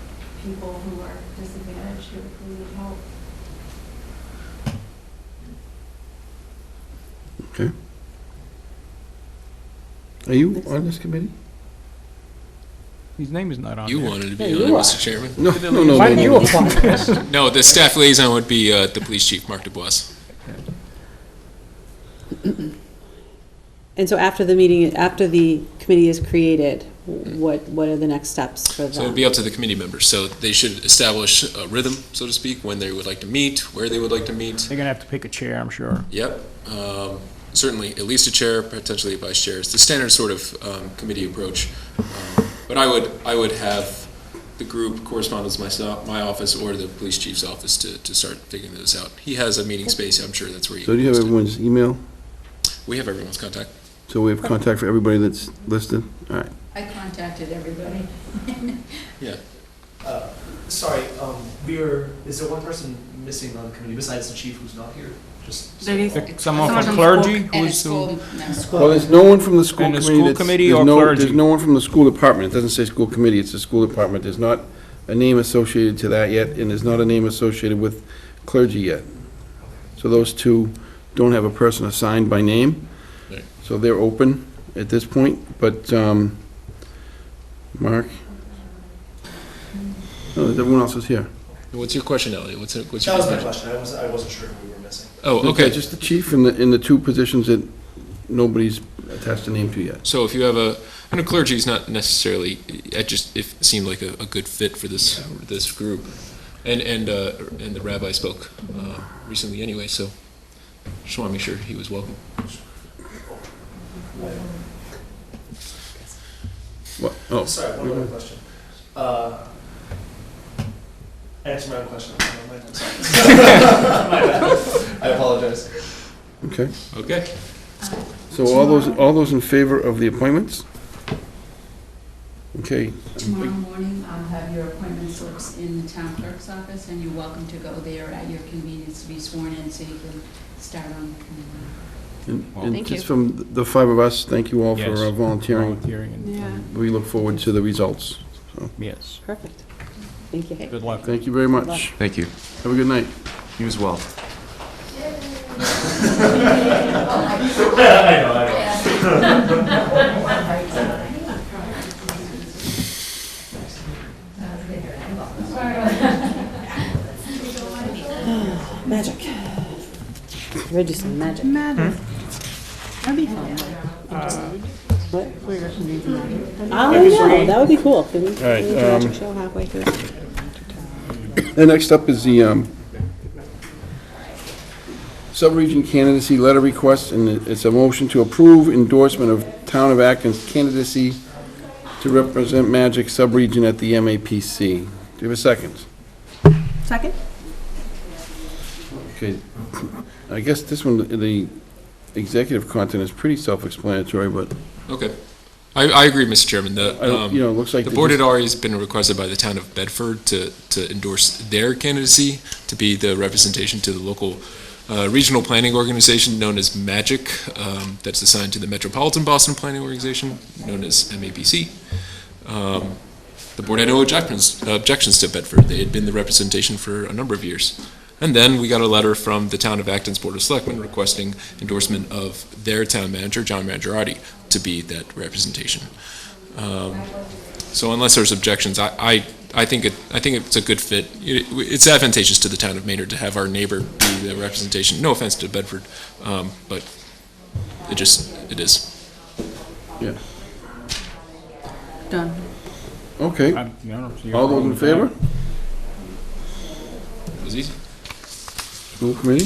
people who are disadvantaged who need help. Okay. Are you on this committee? His name is not on You there. wanted to be on it, Mr. Chairman. No. Why did you apply? No, the staff liaison would be the police chief, Mark DuBois. And so after the meeting, after the committee is created, what are the next steps for them? So it would be up to the committee members. So they should establish a rhythm, so to speak, when they would like to meet, where they would like to meet. They're going to have to pick a chair, I'm sure. Yep. Certainly at least a chair, potentially a vice chair. It's the standard sort of committee approach. But I would have the group correspond with my office or the police chief's office to start figuring this out. He has a meeting space. I'm sure that's where you. So do you have everyone's email? We have everyone's contact. So we have contact for everybody that's listed? All right. I contacted everybody. Yeah. Sorry, is there one person missing on the committee besides the chief who's not here? Just Someone from clergy? Who's Well, there's no one from the school And the committee. school that's- committee there's or no- clergy? There's no one from the school department. It doesn't say school committee, it's the school department. There's not a name associated to that yet, and there's not a name associated with clergy yet. So those two don't have a person assigned by name. Right. So they're open at this point, but, Mark? No, everyone else is here. What's your question, Elliot? What's your That was my question? question. I wasn't sure who we were missing. Oh, okay. Just the chief in the two positions that nobody's attached a name to yet. So if you have clergy is not necessarily, it seemed like a good fit for this group. And the rabbi spoke recently anyway, so just want to make sure he was welcome. What? Oh. Sorry, one other question. Answer my own question. I'm sorry. My bad. I apologize. Okay. Okay. So all those in favor of the appointments? Okay. Tomorrow morning, I'll have your appointment slips in the town clerk's office, and you're welcome to go there at your convenience to be sworn in, so you can start on the committee. And Thank just you. from the five of us, thank you all for Yes. volunteering. Yeah, We look forward to the results. So, Yes. perfect. Thank you. Good luck. thank you very much. Thank you. Have a good night. You as well. Magic. Ready to do some magic. Hmm? That'd be fun. What? I don't know, that would be cool. Can we, right, can we do a magic show halfway through? And next up is the sub-region candidacy letter request, and it's a motion to approve endorsement of Town of Acton's candidacy to represent Magic sub-region at the MAPC. Do you have a second? Second? Okay. I guess this one, the executive content is pretty self-explanatory, but Okay. I agree, Mr. Chairman. you know, it looks like The they board just- had already been requested by the town of Bedford to endorse their candidacy to be the representation to the local regional planning organization known as MAGIC, that's assigned to the Metropolitan Boston Planning Organization, known as MAPC. The board had no objections to Bedford. They had been the representation for a number of years. And then we got a letter from the town of Acton's Board of Selectmen requesting endorsement of their town manager, John Mangiarotti, to be that representation. So unless there's objections, I think it's a good fit. It's advantageous to the town of Maynard to have our neighbor be the representation. No offense to Bedford, but it is. Yeah. Done. Okay. I don't see a All those in problem with that. favor? It was easy. School committee?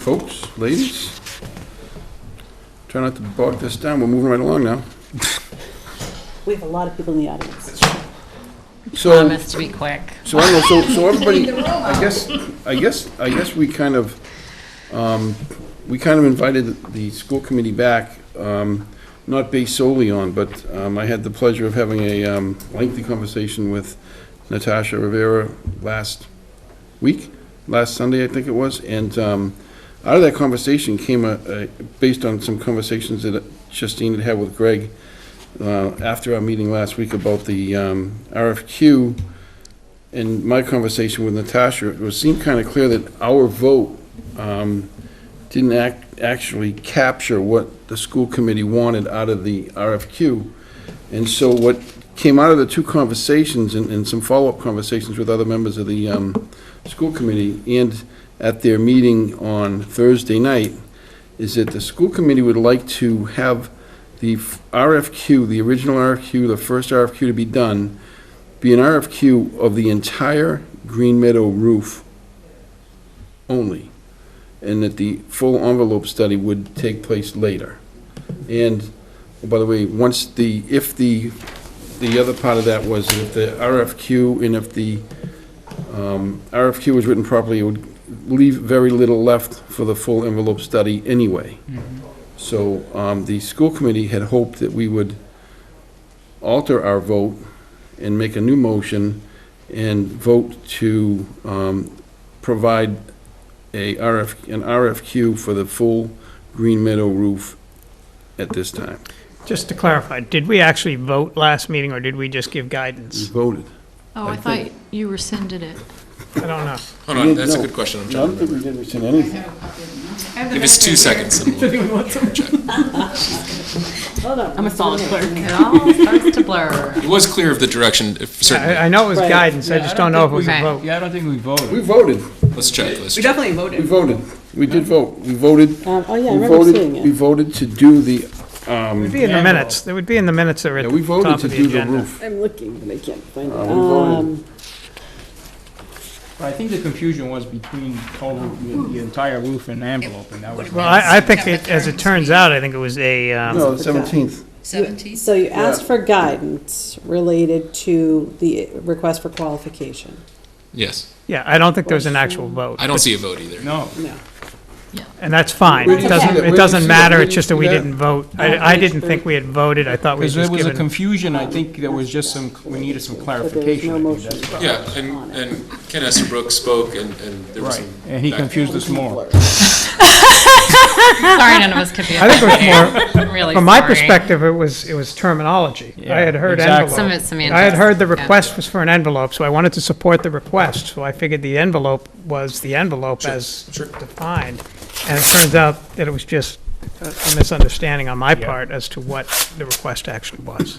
Folks, ladies? Try not to bog this down, we're moving right along now. We have a lot of people in the audience. So, Promise to be quick. so I don't know, so everybody, I guess we kind of invited the school committee back, not based solely on, but I had the pleasure of having a lengthy conversation with Natasha Rivera last Sunday, I think it was, and out of that conversation came based on some conversations that Justine had with Greg after our meeting last week about the RFQ, and my conversation with Natasha, it seemed kind of clear that our vote didn't actually capture what the school committee wanted out of the RFQ. And so what came out of the two conversations and some follow-up conversations with other members of the school committee and at their meeting on Thursday night is that the school committee would like to have the RFQ, the original RFQ, the first RFQ to be done, be an RFQ of the entire Green Meadow roof only, and that the full envelope study would take place later. And, by the way, if the other part of that was if the RFQ, and if the RFQ was written properly, it would leave very little left for the full envelope study anyway. So the school committee had hoped that we would alter our vote and make a new motion and vote to provide an RFQ for the full Green Meadow roof at this time. Just to clarify, did we actually vote last meeting, or did we just give guidance? We voted. Oh, I thought you rescinded it. I don't know. Hold on, that's a good question. I'm I trying don't to think we remember. did rescind anything. Give us 2 seconds. And we'll check. Hold on. I'm a solid clerk. It all starts to blur. It was clear of the direction, certainly. I know it was Right. guidance, I just don't know if it was a Okay. vote. Yeah, I don't think we voted. We voted. Let's check. We definitely We voted. voted. We did vote. We voted. Oh, yeah, I We remember voted. seeing We it. voted to do the. It would be in the minutes, it would be in the minutes that are Yeah, at we the voted top to of the do the agenda. roof. I'm looking, but I can't find it. We voted. I think the confusion was between total, the entire roof and envelope, and that was. Well, I think, as it turns out, I think it was a, No, the 17th. 17th? So you asked Yeah. for guidance related to the request for qualification. Yes. yeah, I don't think there was an actual vote. I don't see a vote either. No. No. And that's fine, Where it did you see doesn't, that? it Where doesn't did you see that? matter, Where it's did just you that we see that? didn't vote. I didn't think we had voted, I thought we had Because there just was a given. confusion, I think there was just we needed some clarification. I think motion. that's right. Yeah, and Ken Estabrook spoke, and there was Right, some. and he back- confused us more. Sorry, none of us could be. I think it was more, I'm really from my sorry. perspective, it was terminology. I Yeah, had heard exactly. envelope. Some of it's semantics. I had heard the Yeah. request was for an envelope, so I wanted to support the request, so I figured the envelope was the envelope as defined. And it turns out that it was just a misunderstanding on my Yeah. part as to what the request actually was.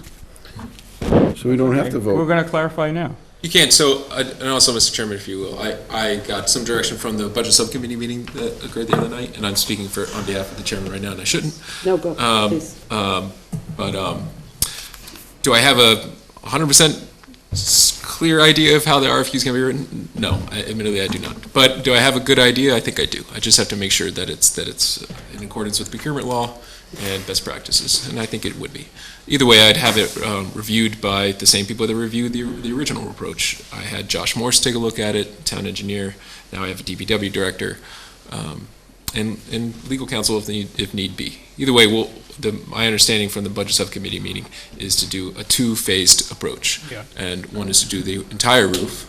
So we don't have to We're vote. gonna clarify now. You can't, so, and also, Mr. Chairman, if you will, I got some direction from the budget subcommittee meeting that occurred the other night, and I'm speaking on behalf of the chairman right now, and I shouldn't. No, go, please. Do I have a 100% clear idea of how the RFQ is going to be written? No, admittedly, I do not. But do I have a good idea? I think I do. I just have to make sure that it's in accordance with procurement law and best practices, and I think it would be. Either way, I'd have it reviewed by the same people that reviewed the original approach. I had Josh Morse take a look at it, town engineer. Now I have a DPW director, and legal counsel if need be. Either way, my understanding from the budget subcommittee meeting is to do a two-phased approach. Yeah. And one is to do the entire roof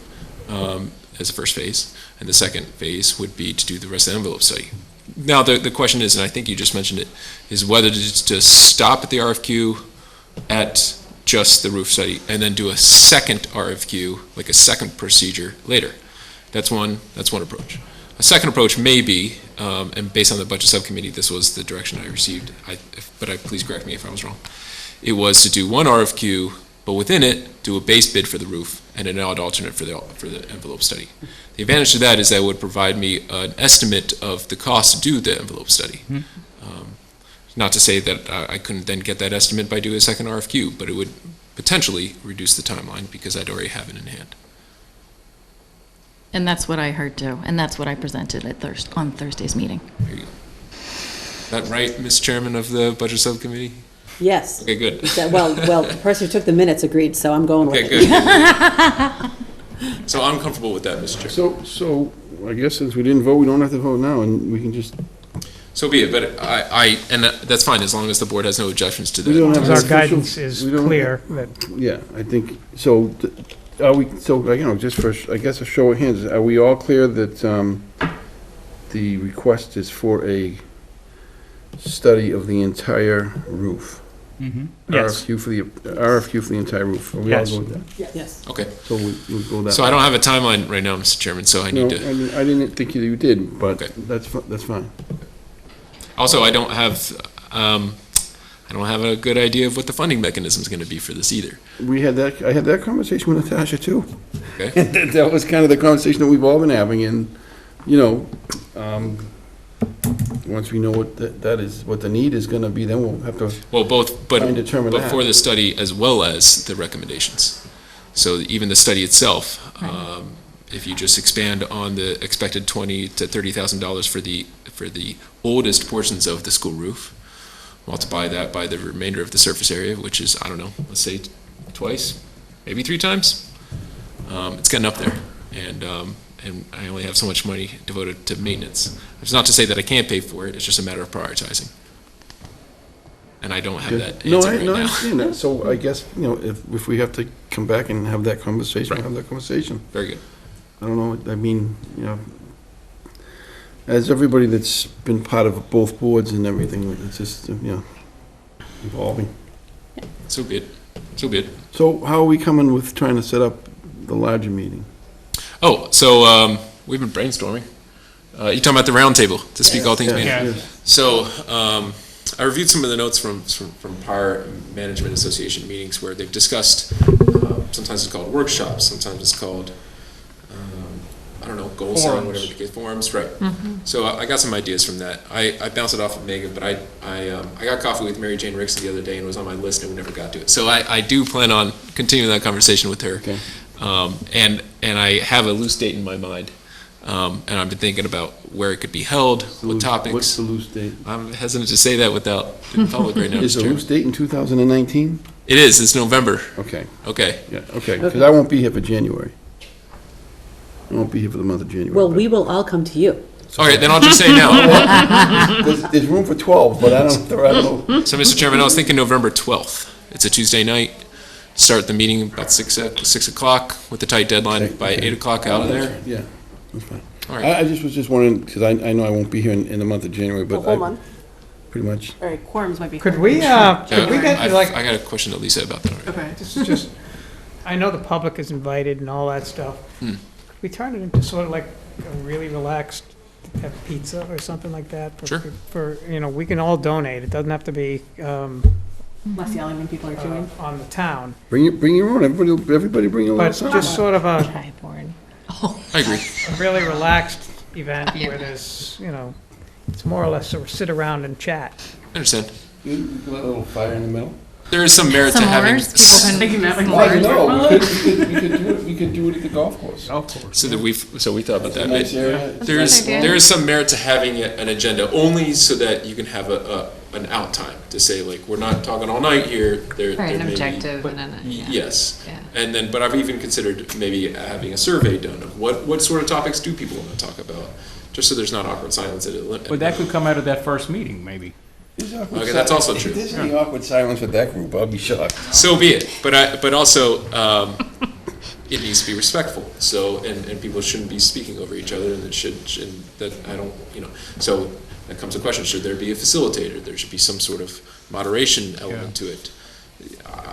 as a first phase, and the second phase would be to do the rest of the envelope study. Now, the question is, and I think you just mentioned it, is whether to stop at the RFQ at just the roof study and then do a second RFQ, like a second procedure later. That's one approach. A second approach may be, and based on the budget subcommittee, this was the direction I received, but please correct me if I was wrong. It was to do one RFQ, but within it, do a base bid for the roof and an odd alternate for the envelope study. The advantage to that is that it would provide me an estimate of the cost to do the envelope study. Not to say that I couldn't then get that estimate by doing a second RFQ, but it would potentially reduce the timeline because I'd already have it in hand. And that's what I heard too, and that's what I presented on Thursday's meeting. There you go. Is that right, Ms. Chairman of the Budget Subcommittee? Yes. Okay, good. Well, the person who took the minutes agreed, so I'm going with it. Okay, good. So I'm comfortable with that, Mr. Chairman. So I guess since we didn't vote, we don't have to vote now, and we can just. So be it, but and that's fine as long as the board has no objections to that. We don't have Because an our official- guidance is we don't- clear that Yeah, I think, so, just for, I guess, a show of hands, are we all clear that the request is for a study of the entire roof? Yes. RFQ for the entire roof. Are we all Yes. go with that? Yes. Okay. So we'll go that. So I don't have a timeline right now, Mr. Chairman, so I need to. I didn't think you did, but Okay. that's fine. Also, I don't have a good idea of what the funding mechanism is going to be for this either. I had that conversation with Natasha too. Okay. And that was kind of the conversation that we've all been having, and, once we know what that is, what the need is gonna be, then we'll have to try and determine that. But for the study as well as the recommendations. So even the study itself, if you just expand on the expected $20,000 to $30,000 for the oldest portions of the school roof, multiply that by the remainder of the surface area, which is, I don't know, let's say twice, maybe 3 times. It's getting up there, and I only have so much money devoted to maintenance. It's not to say that I can't pay for it, it's just a matter of prioritizing. And I don't have that answer right now. I understand that, so I guess, if we have to come back and have that conversation, we'll have that conversation. Very good. I don't know, I mean, as everybody that's been part of both boards and everything, it's just, evolving. So good, so good. So how are we coming with trying to set up the larger meeting? Oh, so we've been brainstorming. You're talking about the round table to speak all things Maynard. Yes. So I reviewed some of the notes from prior management association meetings where they've discussed, sometimes it's called workshops, sometimes it's called, I don't know, goal setting, whatever the case, forums, right. So I got some ideas from that. I bounced it off of Megan, but I got coffee with Mary Jane Ricks the other day and it was on my list and we never got to it. So I do plan on continuing that conversation with her. Okay. And I have a loose date in my mind. And I've been thinking about where it could be held, what topics. What's the loose date? I'm hesitant to say that without in public right now. Is Mr. the loose date in 2019? It is, it's November. Okay. Okay. Yeah, okay, because I won't be here for January. I won't be here for the month of January. Well, we will all come to you. All right, then I'll just say now. There's room for 12, but I don't know. So, Mr. Chairman, I was thinking November 12th. It's a Tuesday night. Start the meeting about 6 o'clock with the tight deadline by 8 o'clock out of there. Yeah, that's fine. All right. I just was just wondering, because I know I won't be here in the month of January, but The whole month? pretty much. All right, quorums might be. Could we get, I like, got a question to Lisa about that already. Okay. this is just, I know the public is invited and all that stuff. Could we turn it into sort of like a really relaxed, have pizza or something like that? Sure. For, we can all donate. It doesn't have to be, Less yelling when people are chewing. On the town. Bring your own, everybody bring your own. But just sort of a I agree. a really relaxed event where there's, you know, it's more or less sort of sit around and chat. I understand. You let a little fire in the middle. There is some merit to having. We could do it at the golf course. So we thought about that. Nice area. There is some merit to having an agenda, only so that you can have an out time to say, like, we're not talking all night here. There Right, an may be- objective and then, yeah. Yes. Yeah. And then, but I've even considered maybe having a survey done of what sort of topics do people want to talk about, just so there's not awkward silence at it. But that could come out of that first meeting, maybe. Okay, that's also true. If there's any awkward silence with that group, I'll be shocked. So be it. But also, it needs to be respectful. So, and people shouldn't be speaking over each other, and so that comes to the question, should there be a facilitator? There should be some sort of moderation element to it.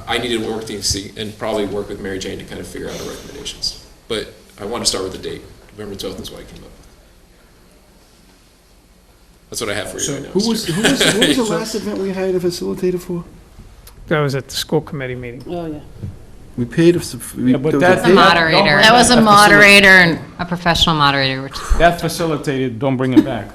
I need to work things and probably work with Mary Jane to kind of figure out our recommendations. But I want to start with the date. November 12th is what I came up with. That's what I have for you right now. Who was the last event we hired a facilitator for? That was at the school committee meeting. Oh, yeah. We paid a. but that's A moderator. That was a moderator and a professional moderator, which. That facilitated, don't bring it back.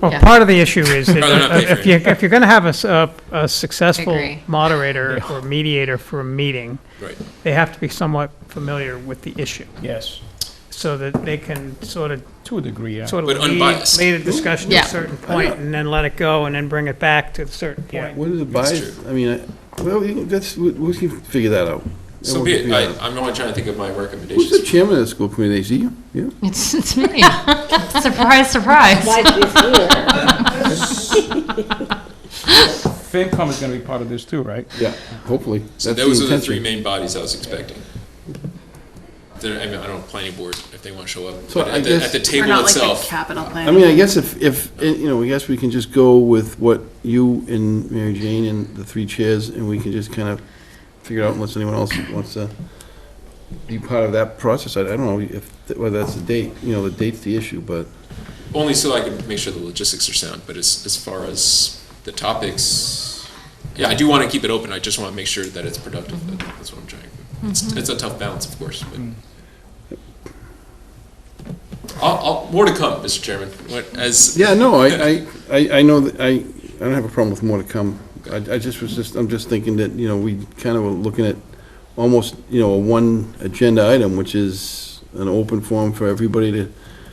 Well, Yeah. part of the issue is that Rather not pay for if you're going to have a successful Agree. moderator or mediator for a meeting, Right. they have to be somewhat familiar with the issue, Yes, so that they can sort of to a degree, yeah. But unbiased. lead a discussion to Yeah. a certain point, and then let it go, and then bring it back to a certain point. What is it, That's bias? true. I mean, we can figure that out. So We'll be it. figure that out. I'm only trying to think of my Who's the recommendations. chairman of the school committee? Is he you? Yeah? It's me. Surprise, surprise. FinCom is gonna be part of this too, right? Yeah, hopefully. So That's those are the intention. three main bodies I was expecting. I mean, I don't know, planning board, if they want to show up. So But I at guess- the table itself. capital I mean, I guess if, I guess we can just go with what you and Mary Jane and the three chairs, and we can just kind of figure it out unless anyone else wants to be part of that process. I don't know whether that's the date, the date's the issue, but. Only so I can make sure the logistics are sound, but as far as the topics, yeah, I do want to keep it open, I just want to make sure that it's productive, that's what I'm trying. It's a tough balance, of course, but. More to come, Mr. Chairman. Yeah, no, I know that, I don't have a problem with more to come. I'm just thinking that, we kind of were looking at almost, a one agenda item, which is an open forum for everybody to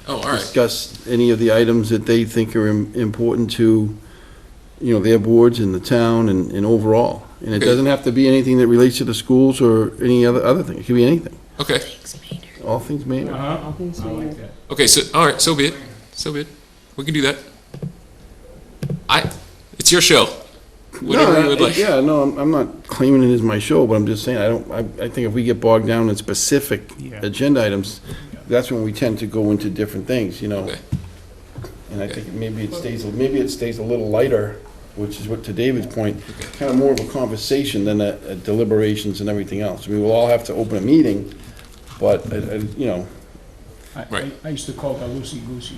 Oh, all right. discuss any of the items that they think are important to, their boards and the town and overall. And it Okay. doesn't have to be anything that relates to the schools or any other thing. It could be anything. Okay, All things Maynard. I like that. okay, so, all right, so be it. We can do that. It's your show. Whatever you would like. Yeah, no, I'm not claiming it as my show, but I'm just saying, I think if we get bogged down in specific Yeah. agenda items, that's when we tend to go into different things, Okay. And I think maybe it stays a little lighter, which is what, to David's point, kind of more of a conversation than a deliberations and everything else. We will all have to open a meeting, but, I used to call that loosey-goosey,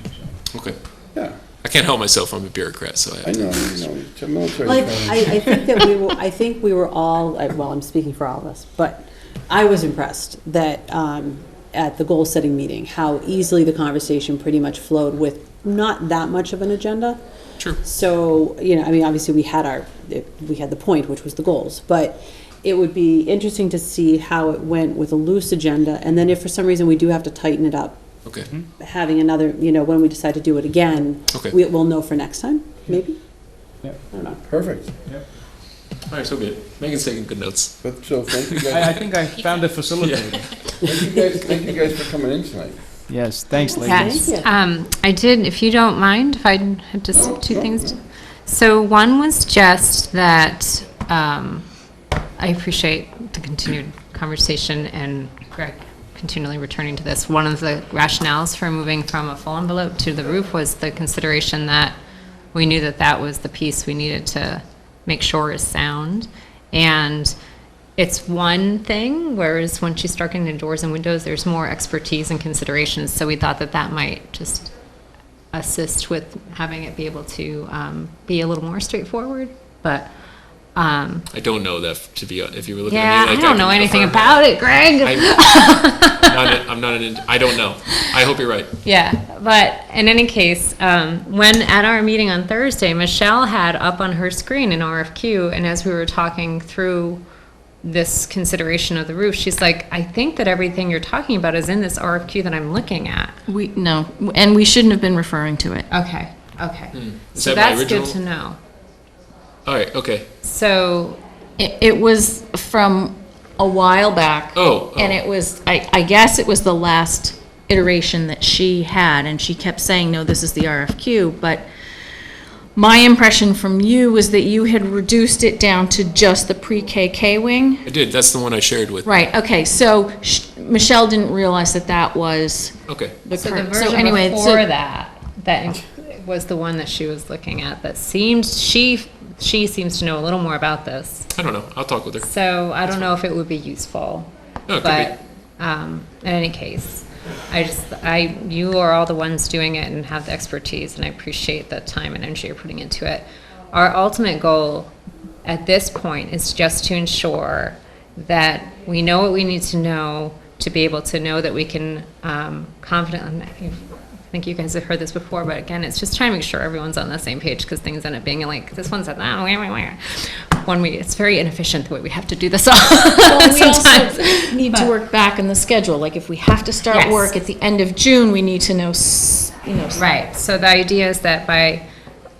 so. Okay. yeah, I can't help myself, I'm a bureaucrat, so I have I to. know, it's a military Like, training. I think that I think we were all, well, I'm speaking for all of us, but I was impressed that, at the goal-setting meeting, how easily the conversation pretty much flowed with not that much of an agenda. True. So, I mean, obviously, we had the point, which was the goals, but it would be interesting to see how it went with a loose agenda, and then if for some reason we do have to tighten it up, Okay. having another, when we decide to do it again, Okay. we'll know for next time, maybe? Yeah. I don't know. Perfect. All right, so be it. Megan's taking good notes. But, so, thank you I guys, think I found a facilitator. thank you guys for coming in tonight. Yes, thanks, ladies. Thank you. I did, if you don't mind, if I had just two things. So one was just that I appreciate the continued conversation and Greg continually returning to this. One of the rationales for moving from a full envelope to the roof was the consideration that we knew that that was the piece we needed to make sure is sound. And it's one thing, whereas once you start getting into doors and windows, there's more expertise and considerations. So we thought that that might just assist with having it be able to be a little more straightforward. But I don't know that, to be, if you were looking Yeah, at me like I don't know can anything affirm about it, Greg. I'm not I don't know. I hope you're right. Yeah, but in any case, when at our meeting on Thursday, Michelle had up on her screen an RFQ, and as we were talking through this consideration of the roof, she's like, I think that everything you're talking about is in this RFQ that I'm looking at. No, and we shouldn't have been referring to it. Okay, okay. Is So that my that's good original? to know. All right, okay. So It was from a while back. And it was, I guess it was the last iteration that she had, and she kept saying, no, this is the RFQ, but my impression from you was that you had reduced it down to just the pre-KK wing. I did. That's the one I shared with. Right, okay, so Michelle didn't realize that that was Okay. the So the current. version anyway, before that was the one that she was looking at, that seemed, she seems to know a little more about this. I don't know. I'll talk with her. So I don't know if it would be useful. No, it could But in any case, you are all the ones doing it and have the expertise, and I appreciate the time and energy you're putting into it. Our ultimate goal at this point is just to ensure that we know what we need to know to be able to know that we can confidently. I think you guys have heard this before, but again, it's just trying to make sure everyone's on the same page, because things end up being like, this one said, oh, it's very inefficient the way we have to do this all. Well, we also sometimes. need to work back in the schedule, like if we have to start Yes. work at the end of June, we need to know, Right, so the idea is that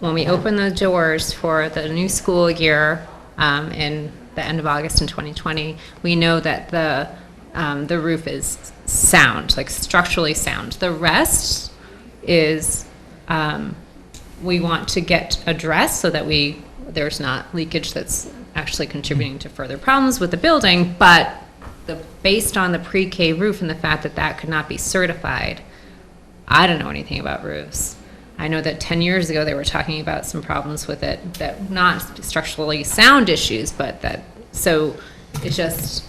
when we open the doors for the new school year, in the end of August in 2020, we know that the roof is sound, like structurally sound. The rest is, we want to get addressed so that there's not leakage that's actually contributing to further problems with the building, but based on the pre-K roof and the fact that that could not be certified, I don't know anything about roofs. I know that 10 years ago they were talking about some problems with it, that not structurally sound issues, but so it just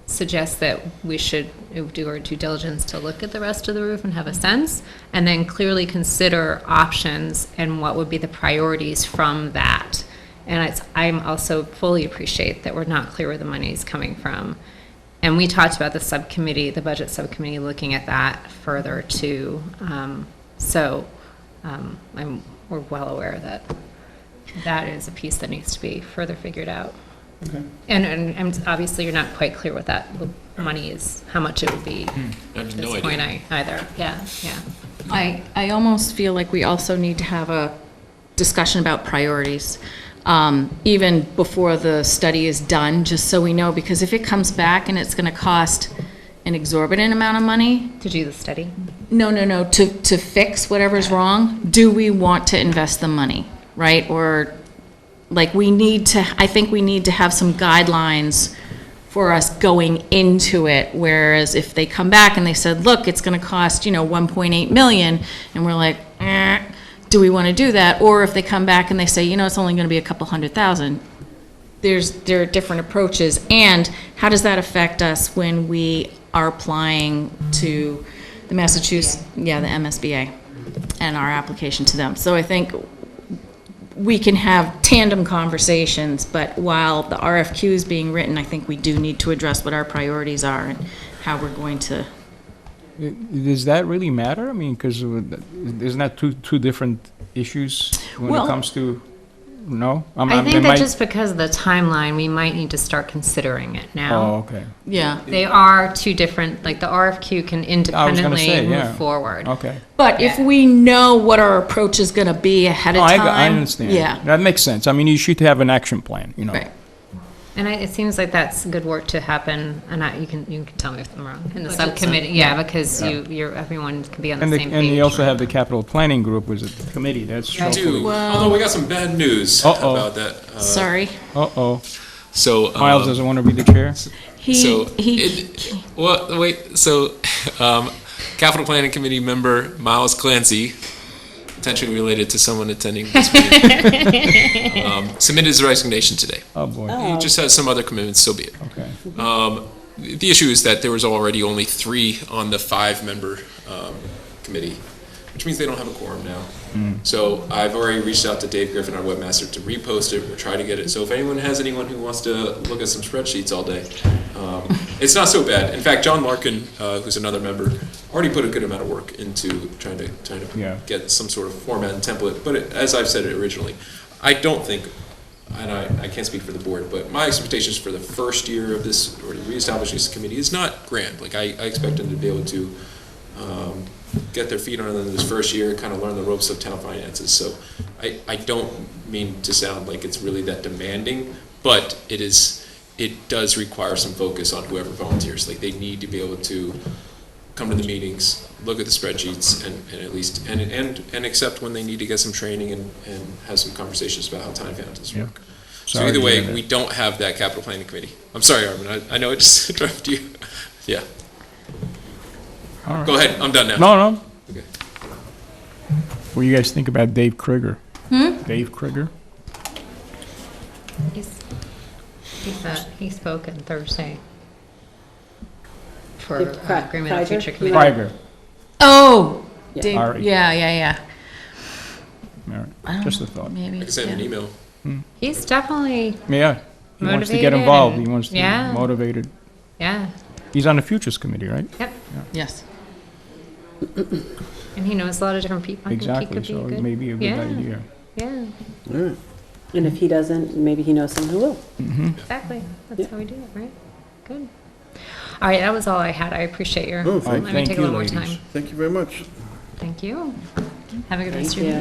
suggests that we should do our due diligence to look at the rest of the roof and have a sense, and then clearly consider options and what would be the priorities from that. And I'm also fully appreciate that we're not clear where the money is coming from. And we talked about the budget subcommittee, looking at that further too. We're well aware that that is a piece that needs to be further figured out. Okay. And obviously you're not quite clear what that money is, how much it would be I have at no this idea. point either. Yeah. I almost feel like we also need to have a discussion about priorities, even before the study is done, just so we know, because if it comes back and it's gonna cost an exorbitant amount of money. To do the study? No, to fix whatever's wrong, do we want to invest the money, right? Or, like, I think we need to have some guidelines for us going into it, whereas if they come back and they said, look, it's gonna cost, 1.8 million, and we're like, do we wanna do that? Or if they come back and they say, it's only gonna be a couple $100,000, there are different approaches, and how does that affect us when we are applying to the Massachusetts, the MSBA, and our application to them? So I think we can have tandem conversations, but while the RFQ is being written, I think we do need to address what our priorities are and how we're going to. Does that really matter? I mean, because isn't that two different issues when it comes to, no? I think that just because of the timeline, we might need to start considering it now. Oh, okay. Yeah. They are two different, like the RFQ can independently move forward. Okay. But if we know what our approach is going to be ahead of time. I understand. Yeah. That makes sense. I mean, you should have an action plan, Right. And it seems like that's good work to happen, and you can tell me if I'm wrong, in the Budget subcommittee, sub- because everyone can be on the And same page. and you also have the capital planning group was a committee, that's We do. hopefully. Although we got some bad news about that. Sorry. Uh-oh. So Miles doesn't want to be the chair? Capital Planning Committee member Miles Clancy, potentially related to someone attending this meeting, submitted his resignation today. Oh, boy. He just has some other commitments, so be it. Okay. The issue is that there was already only 3 on the 5-member committee. which means they don't have a quorum now. So I've already reached out to Dave Griffin, our webmaster, to repost it. We're trying to get it. So if anyone who wants to look at some spreadsheets all day, it's not so bad. In fact, John Larkin, who's another member, already put a good amount of work into trying to get some sort of format and template. But as I've said it originally, I don't think, and I can't speak for the board, but my expectations for the first year of this, or reestablishing this committee, is not grand. Like, I expect them to be able to get their feet under them this first year, kind of learn the ropes of town finances. So I don't mean to sound like it's really that demanding, but it does require some focus on whoever volunteers. Like, they need to be able to come to the meetings, look at the spreadsheets, and at least and accept when they need to get some training and have some conversations about how town finances work. So either way, we don't have that capital planning committee. I'm sorry, Armin. I know it just interrupted you. Yeah. All right. Go ahead. I'm done now. No. Okay. What do you guys think about Dave Krieger? Dave Krieger? He spoke on Thursday for Dave Agreement on Future Committee. Krieger. Oh, Yeah. Dave, Ari. yeah. All right. Just a thought. Maybe. I can send him an email. He's definitely, Yeah. He wants to get Motivated involved. and- He wants to yeah. be motivated. yeah, He's on the Futures Committee, right? yep. Yes. And he knows a lot of different people. I think he Exactly. could be So a it good, may be a good yeah. idea. Yeah, All right. And if he doesn't, maybe he knows someone who will. exactly. That's how we do it, right? Good. All right, that was all I had. I appreciate your, Oh, let me thank take a you, little more ladies. time. Thank you very much. Thank you. Have a good rest of Thank your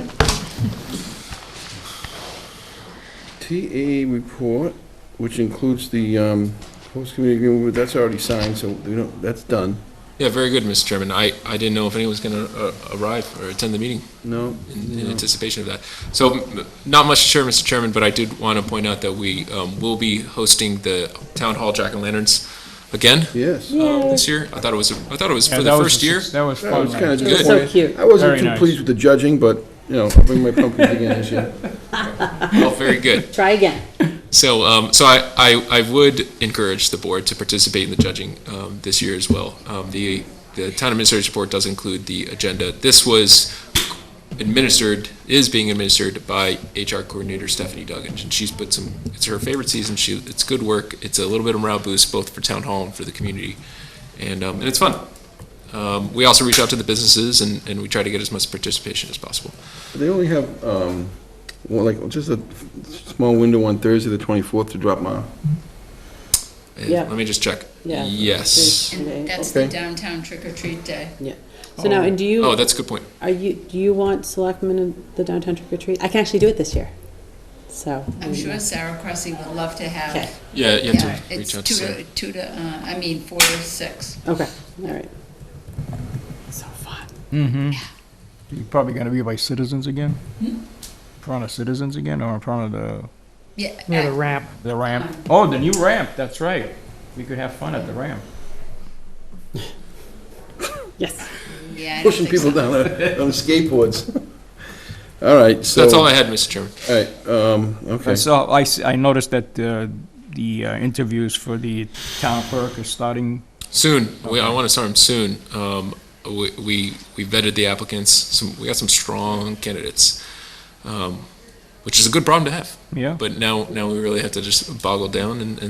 you. day. TA report, which includes the post-committee agreement, that's already signed, so that's done. Yeah, very good, Mr. Chairman. I didn't know if anyone was going to arrive or attend the meeting. No. In anticipation of that. So, not much to share, Mr. Chairman, but I did want to point out that we will be hosting the Town Hall Jack-o'-lanterns again. Yes. This year. I thought it was for the that was first year. That was That fun. was kind of right? It was disappointing. so cute. I wasn't Very too nice. pleased with the judging, but, I'll bring my pumpkins again this year. Well, very good. Try again. So, I would encourage the board to participate in the judging this year as well. The town administrator's report does include the agenda. This was is being administered by HR coordinator Stephanie Duggan, and she's put it's her favorite season. It's good work. It's a little bit of morale boost both for town hall and for the community, and it's fun. We also reach out to the businesses and we try to get as much participation as possible. They only have, just a small window on Thursday, the 24th, to drop them off. Yeah. Let me just check. Yeah. Yes. And that's Okay. the downtown trick or treat day. Yeah. So now, and do you? Oh, that's a good point. Do you want selectmen in the downtown trick or treat? I can actually do it this year. So. I'm sure Sarah Cressy would love to have. Okay. Yeah, you have to It's reach out to Sarah. 4 to 6. Okay, all right. So fun. Mm-hmm. You're probably going to be by Citizens again? In front of Citizens again, or in front of the... Yeah. Near the ramp. The ramp. Oh, the new ramp, that's right. We could have fun at the ramp. Yes. Yeah, I don't Pushing think people so. down on the skateboards. All right, so. That's all I had, Mr. Chairman. All right, okay. So I noticed that the interviews for the town clerk are starting... Soon. I want to start them soon. We vetted the applicants. We got some strong candidates, which is a good problem to have. Yeah. But now we really have to just boggle down and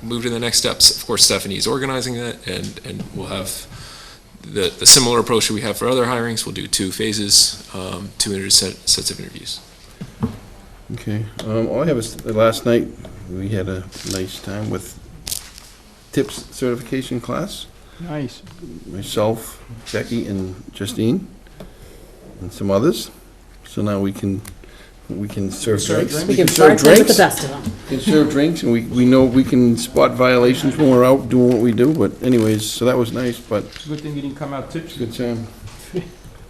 move to the next steps. Of course, Stephanie's organizing that, and we'll have the similar approach that we have for other hirings. We'll do 2 phases, 2 sets of interviews. Okay, all I have is, last night, we had a nice time with TIPS certification class. Nice. Myself, Becky, and Justine, and some others. So now we can serve drinks. We can bartend with the best of them. We can serve drinks, and we know we can spot violations when we're out doing what we do, but anyways, so that was nice, but Good thing you didn't come out tipsy. good time.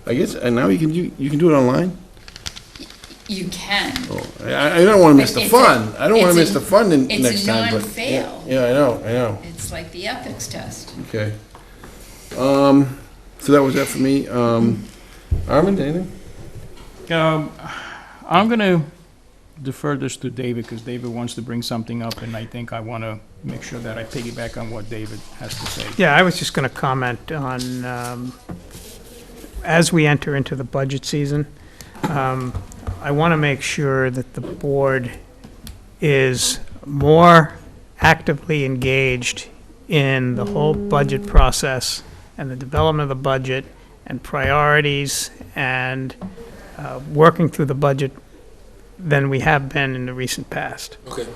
I guess, and now you can do it online? You can. Oh, I don't want to miss the It's fun. I don't want to miss it's the fun it's next a time, but. non-fail. Yeah, I know. It's like the ethics test. Okay. So that was that for me. Armin, anything? I'm going to defer this to David, because David wants to bring something up, and I think I want to make sure that I piggyback on what David has to say. Yeah, I was just going to comment on, as we enter into the budget season, I want to make sure that the board is more actively engaged in the whole budget process and the development of the budget and priorities and working through the budget than we have been in the recent past. Okay.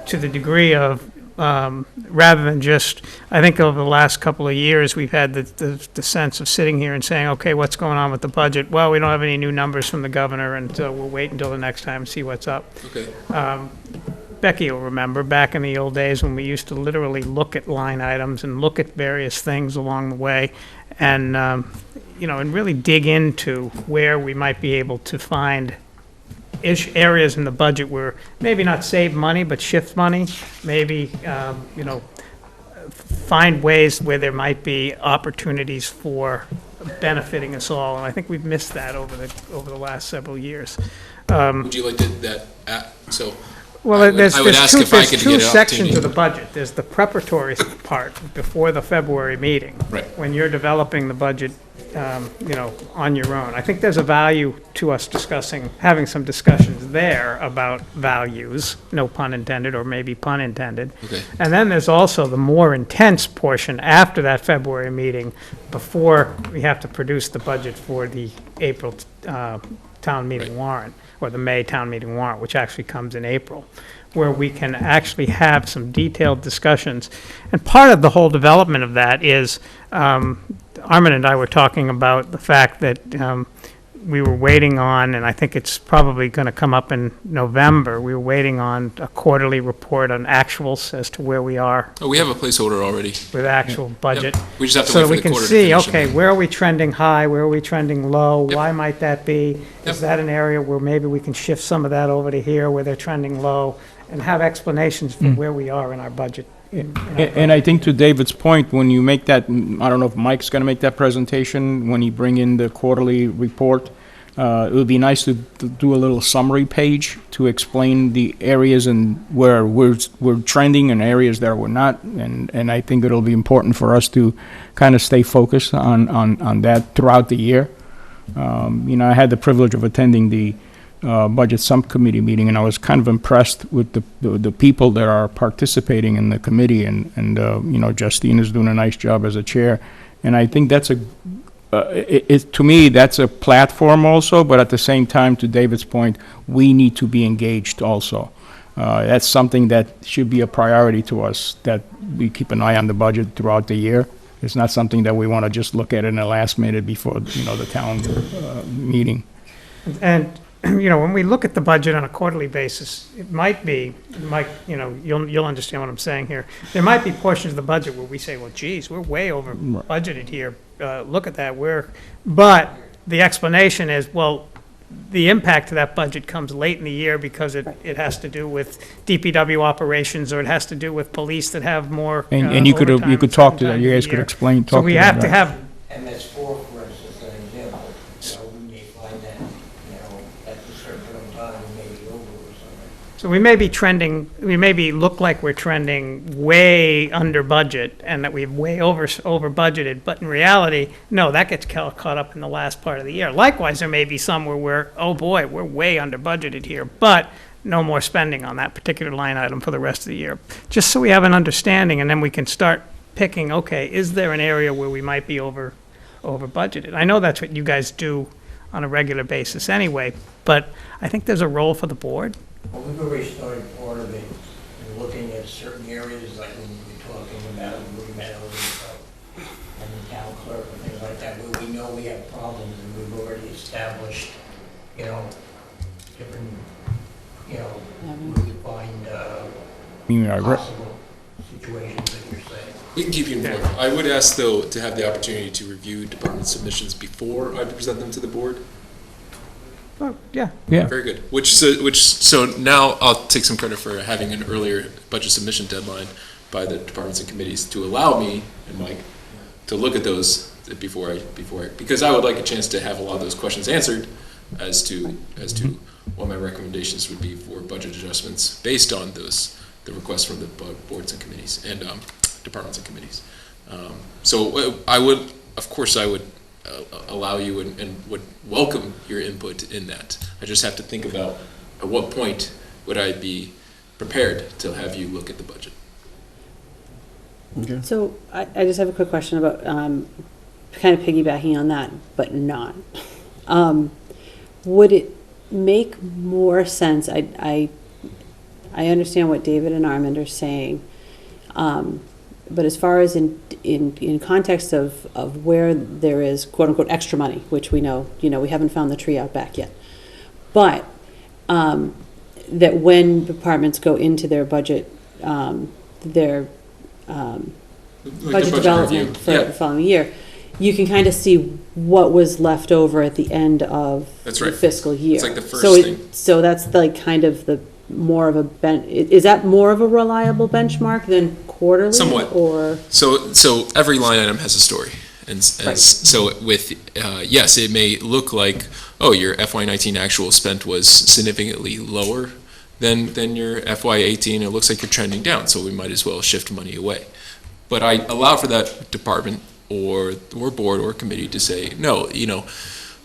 To the degree of, rather than just, I think over the last couple of years, we've had the sense of sitting here and saying, okay, what's going on with the budget? Well, we don't have any new numbers from the governor, and so we'll wait until the next time and see what's up. Okay. Becky will remember back in the old days when we used to literally look at line items and look at various things along the way and, and really dig into where we might be able to find areas in the budget where maybe not save money, but shift money, maybe, find ways where there might be opportunities for benefiting us all. And I think we've missed that over the last several years. Would you like so? Well, there's two sections opportunity. of the budget. There's the preparatory part before the February meeting. Right. When you're developing the budget, on your own. I think there's a value to us having some discussions there about values, no pun intended, or maybe pun intended. Okay. And then there's also the more intense portion after that February meeting, before we have to produce the budget for the April town meeting warrant, or the May town meeting warrant, which actually comes in April, where we can actually have some detailed discussions. And part of the whole development of that is, Armin and I were talking about the fact that we were waiting on, and I think it's probably going to come up in November, we were waiting on a quarterly report on actuals as to where we are. Oh, we have a placeholder already. With actual budget. Yep. We just have to so wait that for we the can quarter to see, finish okay, it. where are we trending high, where are we trending low, Yep. why might that be? Yep. Is that an area where maybe we can shift some of that over to here where they're trending low, and have explanations for where we are in our budget. And I think to David's point, when you make that, I don't know if Mike's going to make that presentation, when you bring in the quarterly report, it would be nice to do a little summary page to explain the areas and where we're trending and areas that we're not. And I think it'll be important for us to kind of stay focused on that throughout the year. I had the privilege of attending the budget subcommittee meeting, and I was kind of impressed with the people that are participating in the committee, and Justine is doing a nice job as a chair, and I think that's to me that's a platform also, but at the same time, to David's point, we need to be engaged also. That's something that should be a priority to us, that we keep an eye on the budget throughout the year. It's not something that we want to just look at in the last minute before the town meeting. And when we look at the budget on a quarterly basis, you'll understand what I'm saying here. There might be portions of the budget where we say, well, geez, we're way over budgeted here. Look at that. But the explanation is, well, the impact to that budget comes late in the year because it has to do with DPW operations, or it has to do with police that have more. And you could talk to that. You guys could explain. So we have to have. MS4, for instance, an example. We may find that, at a certain point in time, we may be over or something. So we may look like we're trending way under budget and that we've way over budgeted, but in reality, no, that gets caught up in the last part of the year. Likewise, there may be some where we're way under budgeted here, but no more spending on that particular line item for the rest of the year. Just so we have an understanding, and then we can start picking, okay, is there an area where we might be over budgeted? I know that's what you guys do on a regular basis anyway, but I think there's a role for the board. Well, we've already started part of it, and looking at certain areas, like when we were talking about Woody Meadows and the town clerk and things like that, where we know we have problems, and we've already established, different, where we find possible situations that you're saying. We can keep you informed. I would ask, though, to have the opportunity to review department submissions before I present them to the board. Oh, yeah. Very good. So now I'll take some credit for having an earlier budget submission deadline by the departments and committees to allow me and Mike to look at those because I would like a chance to have a lot of those questions answered as to what my recommendations would be for budget adjustments based on the requests from the boards and committees and departments and committees. So I would allow you and would welcome your input in that. I just have to think about at what point would I be prepared to have you look at the budget. Okay. So I just have a quick question about kind of piggybacking on that, but not. Would it make more sense? I understand what David and Armand are saying, but as far as in context of where there is quote unquote extra money, which we know, we haven't found the tree out back yet, but that when departments go into their budget, their budget development for the following year, you can kind of see what was left over at the end of the fiscal year. It's like the first thing. So that's like kind of the more of a is that more of a reliable benchmark than quarterly? Somewhat. Or so every line item has a story, and so with yes, it may look like, oh, your FY19 actual spent was significantly lower than your FY18. It looks like you're trending down, so we might as well shift money away. But I allow for that department or board or committee to say, no,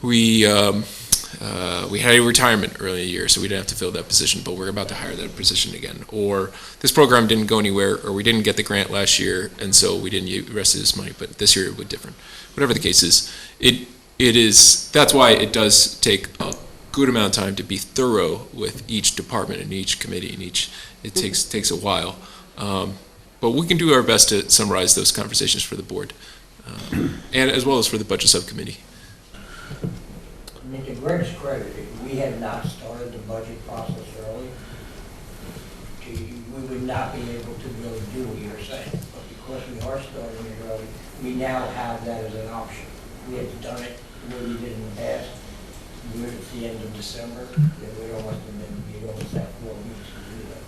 we had a retirement early in the year, so we didn't have to fill that position, but we're about to hire that position again. Or this program didn't go anywhere, or we didn't get the grant last year, and so we didn't use the rest of this money, but this year it would be different. Whatever the case is, that's why it does take a good amount of time to be thorough with each department and each committee and it takes a while. But we can do our best to summarize those conversations for the board, and as well as for the budget subcommittee. I mean, to Greg's credit, if we had not started the budget process early, we would not be able to really do what you're saying. But because we are starting it early, we now have that as an option. We had done it the way we did in the past. We were at the end of December, then we almost have 4 weeks to do that.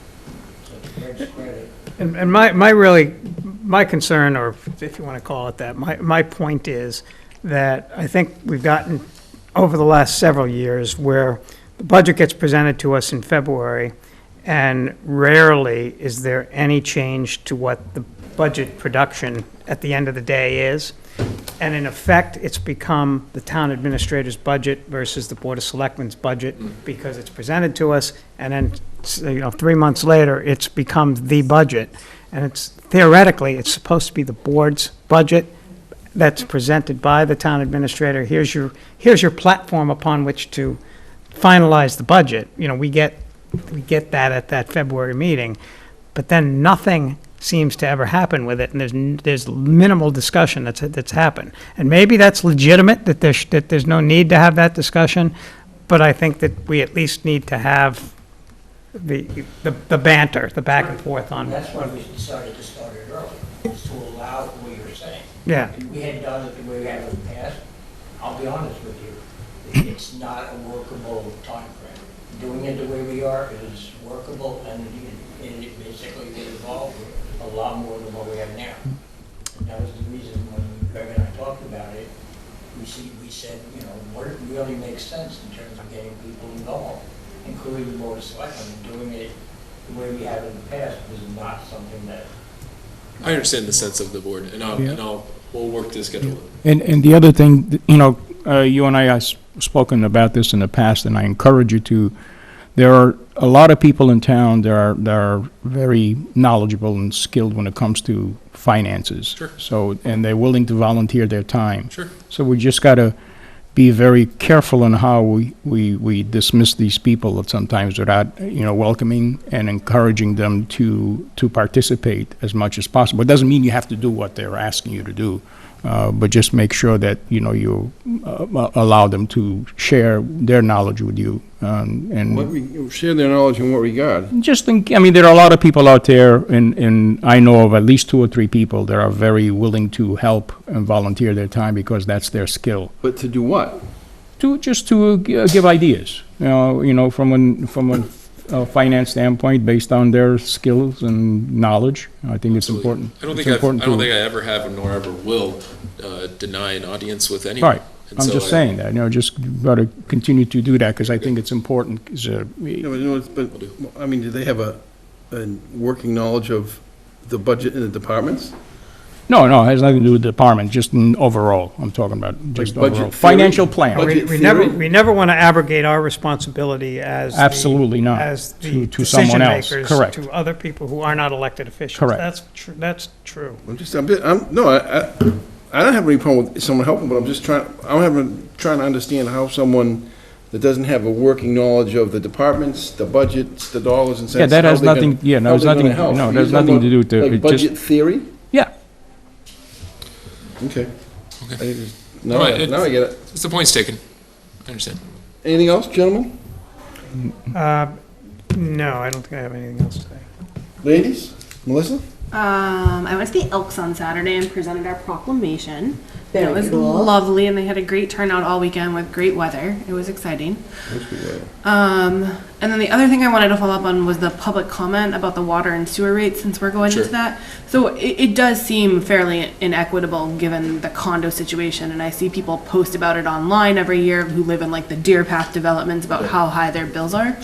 So to Greg's credit. And my concern, or if you want to call it that, my point is that I think we've gotten over the last several years where the budget gets presented to us in February, and rarely is there any change to what the budget production at the end of the day is. And in effect, it's become the town administrator's budget versus the Board of Selectmen's budget because it's presented to us, and then 3 months later, it's become the budget. And it's theoretically, it's supposed to be the board's budget that's presented by the town administrator. Here's your platform upon which to finalize the budget. We get that at that February meeting, but then nothing seems to ever happen with it, and there's minimal discussion that's happened. And maybe that's legitimate, that there's no need to have that discussion, but I think that we at least need to have the banter, the back and forth on. That's why we decided to start it early, is to allow what you're saying. Yeah. If we had done it the way we have in the past, I'll be honest with you, it's not a workable time frame. Doing it the way we are is workable, and it basically get involved with a lot more than what we have now. And that was the reason when Greg and I talked about it, we said, what really makes sense in terms of getting people involved, including the Board of Selectmen. Doing it the way we have in the past was not something that. I understand the sense of the board, and we'll work to schedule it. And the other thing, you and I have spoken about this in the past, and I encourage you to. There are a lot of people in town that are very knowledgeable and skilled when it comes to finances. Sure. So, and they're willing to volunteer their time. Sure. So we just got to be very careful in how we dismiss these people sometimes without, welcoming and encouraging them to participate as much as possible. It doesn't mean you have to do what they're asking you to do, but just make sure that, you allow them to share their knowledge with you. And share their knowledge in what regard? there are a lot of people out there, and I know of at least 2 or 3 people that are very willing to help and volunteer their time because that's their skill. But to do what? To give ideas, from a finance standpoint, based on their skills and knowledge. I think it's important. I don't think I ever have, nor ever will, deny an audience with anyone. Right. I'm just saying that, just got to continue to do that because I think it's important. But do they have a working knowledge of the budget in the departments? No, it has nothing to do with the department, just in overall. I'm talking about just budget overall. theory? Financial plan. Budget We never want to abrogate our responsibility as Absolutely not. as the To someone else. decision makers Correct. to other people who are not elected officials. Correct. That's true. I don't have any problem with someone helping, but I'm trying to understand how someone that doesn't have a working knowledge of the departments, the budgets, the dollars and cents. Yeah, that has how they're nothing, gonna- yeah, no, how it's they're gonna nothing, help. no, You're there's talking nothing to do about, with like, it. budget theory? Yeah. Okay. Okay. Now All I right, now I get it. It's the point's taken. I understand. Anything else, gentlemen? No, I don't think I have anything else today. Ladies? Melissa? I went to the Elks on Saturday and presented our proclamation. Very it was cool. lovely, and they had a great turnout all weekend with great weather. It was exciting. And then the other thing I wanted to follow up on was the public comment about the water and sewer rates, since we're going Sure. into that. So it does seem fairly inequitable given the condo situation, and I see people post about it online every year who live in like the Deer Path developments about how high their bills are.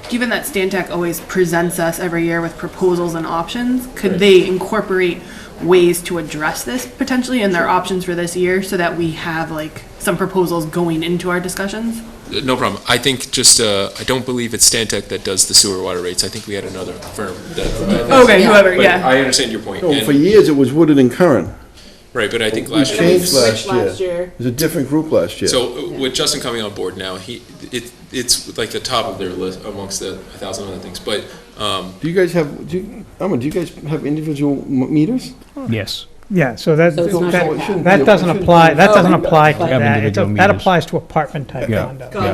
Given that Stantec always presents us every year with proposals and options, could they incorporate ways to address this potentially in their options for this year so that we have like some proposals going into our discussions? No problem. I think just, I don't believe it's Stantec that does the sewer water rates. I think we had another firm that provided that. Okay, whoever, But yeah. I understand your point. No, And- for years it was Woodard and Curran. Right, but I think We last year. changed last last year. year. It was a different group last year. So with Justin coming on board now, it's like the top of their list amongst the 1,000 other things. But Do you guys have, do you guys have individual meters? Yes. Yeah, so that, So it's not that, gonna happen. that doesn't apply, that doesn't apply to Have that. individual That meters. applies to apartment type Yeah. condo.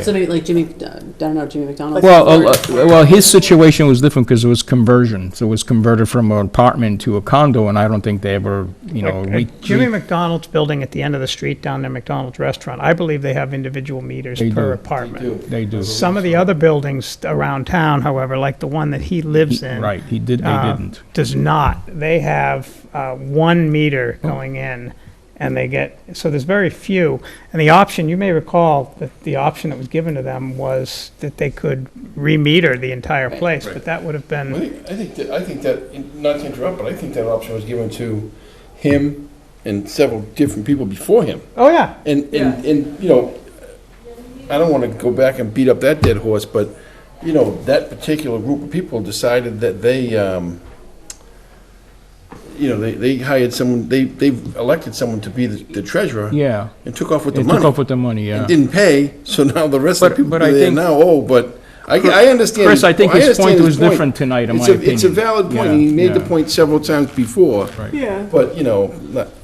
So maybe like Jimmy, I don't know, Jimmy McDonald. Well, his situation was different because it was conversion. So it was converted from an apartment to a condo, and I don't think they ever, Jimmy McDonald's building at the end of the street down there, McDonald's Restaurant, I believe they have individual meters They per do. apartment. They do. Some of the other buildings around town, however, like the one that he lives in. Right, they didn't. Does not. They have 1 meter going in, and they get, so there's very few. And the option, you may recall, that the option that was given to them was that they could re-meter the entire place, but that would have been. I think that, not to interrupt, but I think that option was given to him and several different people before him. Oh, yeah. And I don't want to go back and beat up that dead horse, but, that particular group of people decided that they hired someone, they elected someone to be the treasurer. Yeah. And took off with the They money. took off with the money, yeah. And didn't pay, so now the rest of the people But are I there think- now, but I understand. Chris, I think his understand point his was different tonight, in my opinion. It's a valid point, and he made the point several times before. Yeah. But,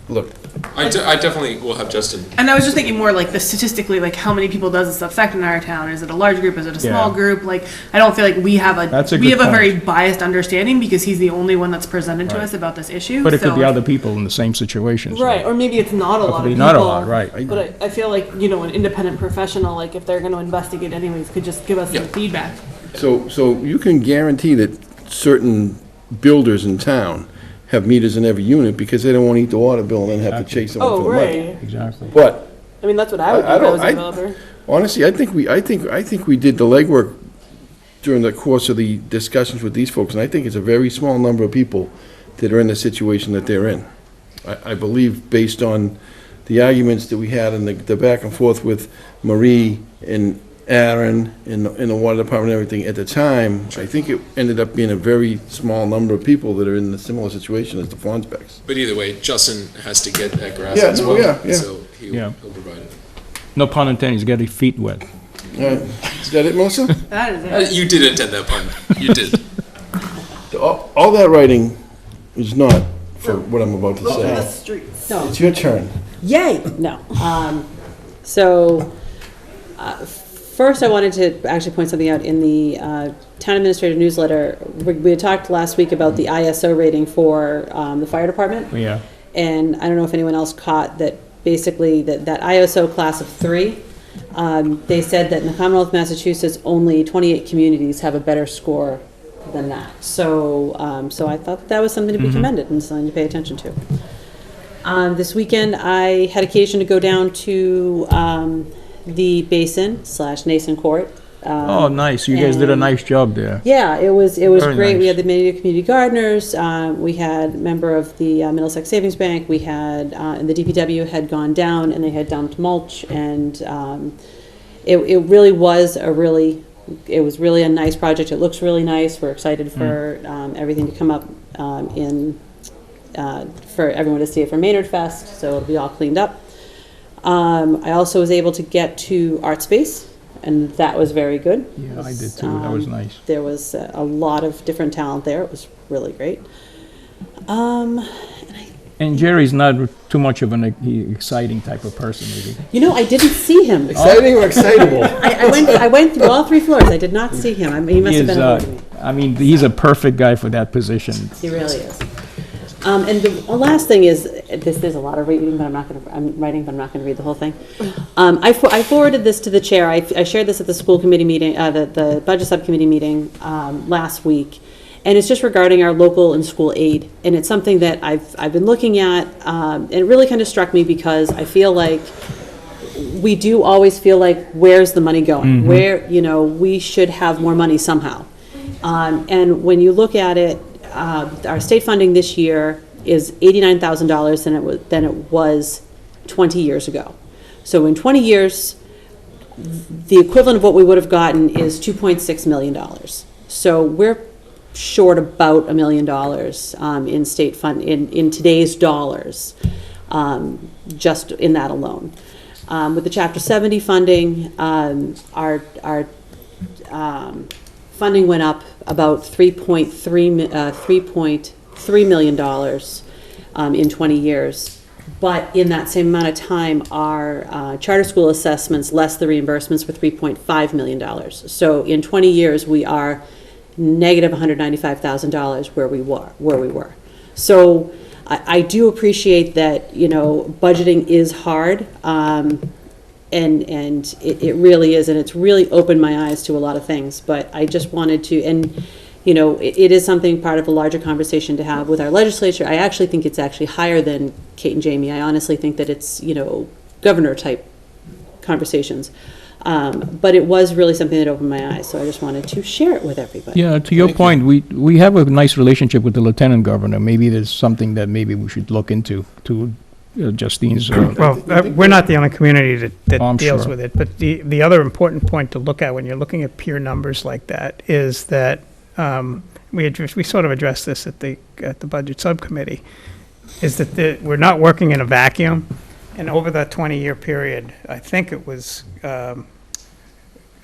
look. I definitely will have Justin. And I was just thinking more like the statistically, like how many people does this affect in our town? Is it a large group? Is it a small Yeah. group? Like, I don't feel like we have That's a we good have a point. very biased understanding because he's the only one that's presented to Right. us about this issue. But it could so- be other people in the same situation. so- Right, or maybe it's not a lot of Hopefully people. not a lot, right. But I feel like, an independent professional, like if they're gonna investigate anyways, could just give us some feedback. So you can guarantee that certain builders in town have meters in every unit because they don't want to eat the water bill and then have to chase someone Oh, for the money. right. Exactly. But I mean, that's what I would do if I was a developer. honestly, I think we did the legwork during the course of the discussions with these folks, and I think it's a very small number of people that are in the situation that they're in. I believe based on the arguments that we had and the back and forth with Marie and Aaron in the water department and everything, at the time, I think it ended up being a very small number of people that are in a similar situation as the Fonsbecks. But either way, Justin has to get that grass Yeah, as no, well. yeah. So he'll provide it. No pun intended, he's got his feet wet. All right, is that it, Melissa? That is it. You did intend that pun. You did. All that writing is not for what I'm about to Look at the say. streets. No. It's your turn. Yay! No. First, I wanted to actually point something out in the town administrator newsletter. We had talked last week about the ISO rating for the fire department. Yeah. And I don't know if anyone else caught that basically that ISO class of 3, they said that in the Commonwealth of Massachusetts, only 28 communities have a better score than that. So I thought that was something to be commended and something to pay attention to. This weekend, I had occasion to go down to the Basin / Nason Court Oh, nice. You guys did a and- nice job there. Yeah, it was Very great. We nice. had the Maynard Community Gardeners, we had a member of the Middlesex Savings Bank, we had, and the DPW had gone down and they had dumped mulch, and it really was it was really a nice project. It looks really nice. We're excited for everything to come up for everyone to see it for Maynard Fest, so it'll be all cleaned up. I also was able to get to Art Space, and that was very good. Yeah, I did too. That was nice. There was a lot of different talent there. It was really great. And Jerry's not too much of an exciting type of person, is he? You know, I didn't see him. Exciting or excitable? I went through all 3 floors. I did not see him. I mean, he must have been avoiding me. I mean, he's a perfect guy for that position. He really is. And the last thing is, there's a lot of reading, but I'm writing, but I'm not going to read the whole thing. I forwarded this to the chair. I shared this at the school committee meeting, the budget subcommittee meeting last week. And it's just regarding our local and school aid. And it's something that I've been looking at, and it really kind of struck me because I feel like we do always feel like, where's the money going? Where, we should have more money somehow. And when you look at it, our state funding this year is $89,000 than it was 20 years ago. So in 20 years, the equivalent of what we would have gotten is $2.6 million. So we're short about $1 million in state fund in today's dollars, just in that alone. With the Chapter 70 funding, our funding went up about $3.3 million in 20 years. But in that same amount of time, our charter school assessments, less the reimbursements, were $3.5 million. So in 20 years, we are negative $195,000 where we were. So I do appreciate that, budgeting is hard. And it really is, and it's really opened my eyes to a lot of things. But I just wanted to, and it is something part of a larger conversation to have with our legislature. I actually think it's actually higher than Kate and Jamie. I honestly think that it's governor type conversations. But it was really something that opened my eyes, so I just wanted to share it with everybody. Yeah, to your point, we have a nice relationship with the lieutenant governor. Maybe there's something that maybe we should look into to Justine's. Well, we're not the only community that I'm deals sure. with it, but the other important point to look at when you're looking at pure numbers like that is that we sort of addressed this at the budget subcommittee, is that we're not working in a vacuum, and over that 20-year period, I think it was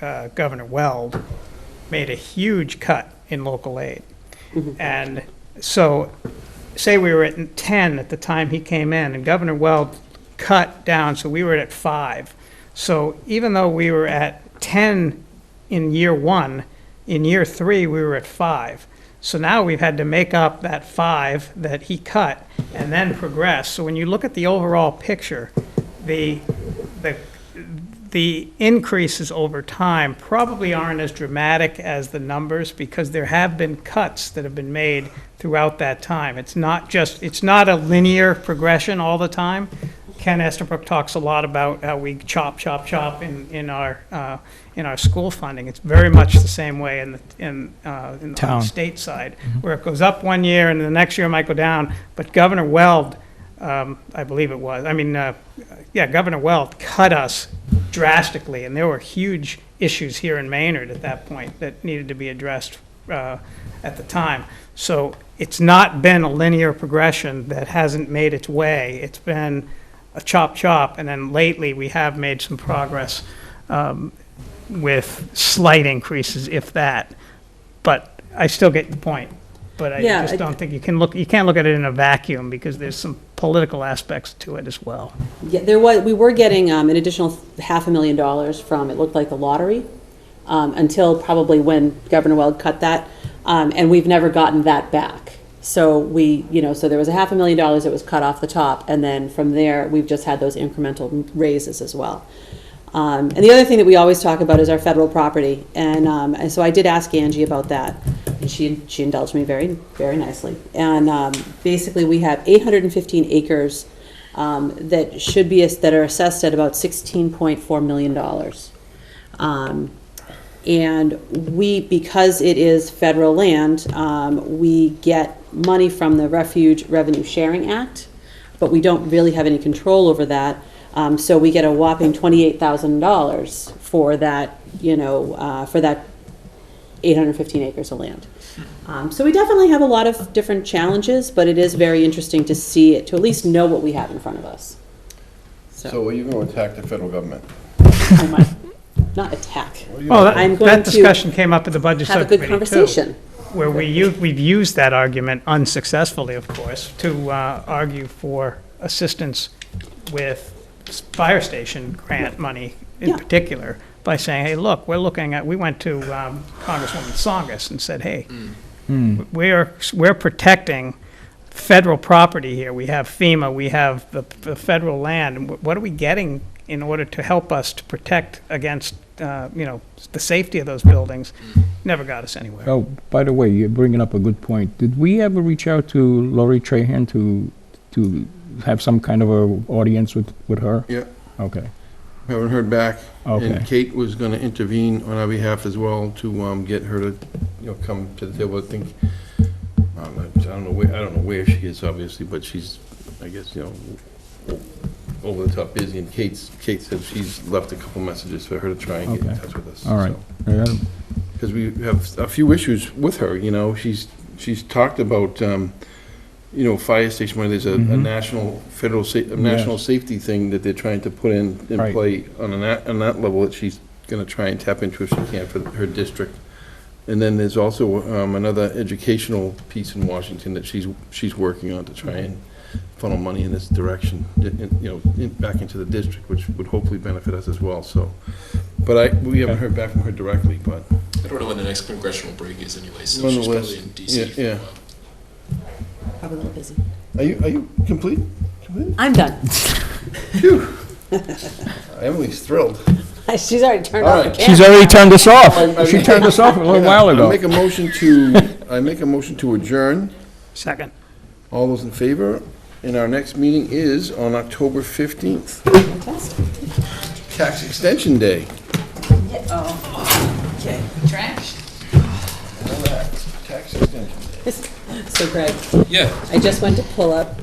Governor Weld made a huge cut in local aid, and so. Say we were at 10 at the time he came in, and Governor Weld cut down, so we were at 5. So even though we were at 10 in year 1, in year 3 we were at 5. So now we've had to make up that 5 that he cut and then progress. So when you look at the overall picture, the increases over time probably aren't as dramatic as the numbers, because there have been cuts that have been made throughout that time. It's not a linear progression all the time. Ken Estabrook talks a lot about how we chop in our school funding. It's very much the same way on the state side, where it goes up one year and the next year it might go down. But Governor Weld, I believe it was, Governor Weld cut us drastically, and there were huge issues here in Maynard at that point that needed to be addressed at the time. So it's not been a linear progression that hasn't made its way. It's been a chop, and then lately we have made some progress with slight increases, if that. But I still get your point. But I just don't think you can't look at it in a vacuum, because there's some political aspects to it as well. Yeah, we were getting an additional $500,000 from, it looked like, the lottery, until probably when Governor Weld cut that, and we've never gotten that back. So so there was $500,000 that was cut off the top, and then from there we've just had those incremental raises as well. And the other thing that we always talk about is our federal property, and so I did ask Angie about that, and she indulged me very, very nicely. And basically, we have 815 acres that are assessed at about $16.4 million. And because it is federal land, we get money from the Refuge Revenue Sharing Act, but we don't really have any control over that. So we get a whopping $28,000 for that, for that 815 acres of land. So we definitely have a lot of different challenges, but it is very interesting to see it, to at least know what we have in front of us. So are you going to attack the federal government? I might not attack. Well, I'm going that discussion came up at the budget have a subcommittee, good conversation. where we've used that argument unsuccessfully, of course, to argue for assistance with fire station grant money in particular, by saying, hey, look, we went to Congresswoman Tsongas and said, hey, we're protecting federal property here. We have FEMA, we have the federal land, and what are we getting in order to help us to protect against, the safety of those buildings? Never got us anywhere. Oh, by the way, you're bringing up a good point. Did we ever reach out to Lori Trahan to have some kind of a audience with her? Yeah. Okay. Haven't heard back. Okay. And Kate was going to intervene on our behalf as well to get her to, come to the table. I think, I don't know where she is, obviously, but she's, I guess, over the top busy. And Kate said she's left a couple messages for her to try and get in touch with us. All right. Because we have a few issues with her. She's talked about. Fire station money, there's a national, federal, national safety thing that they're trying to put in play on that level that she's going to try and tap into if she can for her district. And then there's also another educational piece in Washington that she's working on to try and funnel money in this direction, back into the district, which would hopefully benefit us as well. So, but we haven't heard back from her directly. But I don't know when the next congressional break is anyway. So on the she's list. probably in DC. Yeah. Probably a little busy. Are you complete? I'm done. Phew. Emily's thrilled. She's already turned off the camera. She's already turned us off. She turned us off a little while ago. I make a motion to adjourn. Second. All those in favor? And our next meeting is on October 15th. Fantastic. Tax Extension Day. Okay. Trash. Tax Extension Day. So Greg. Yeah. I just went to pull up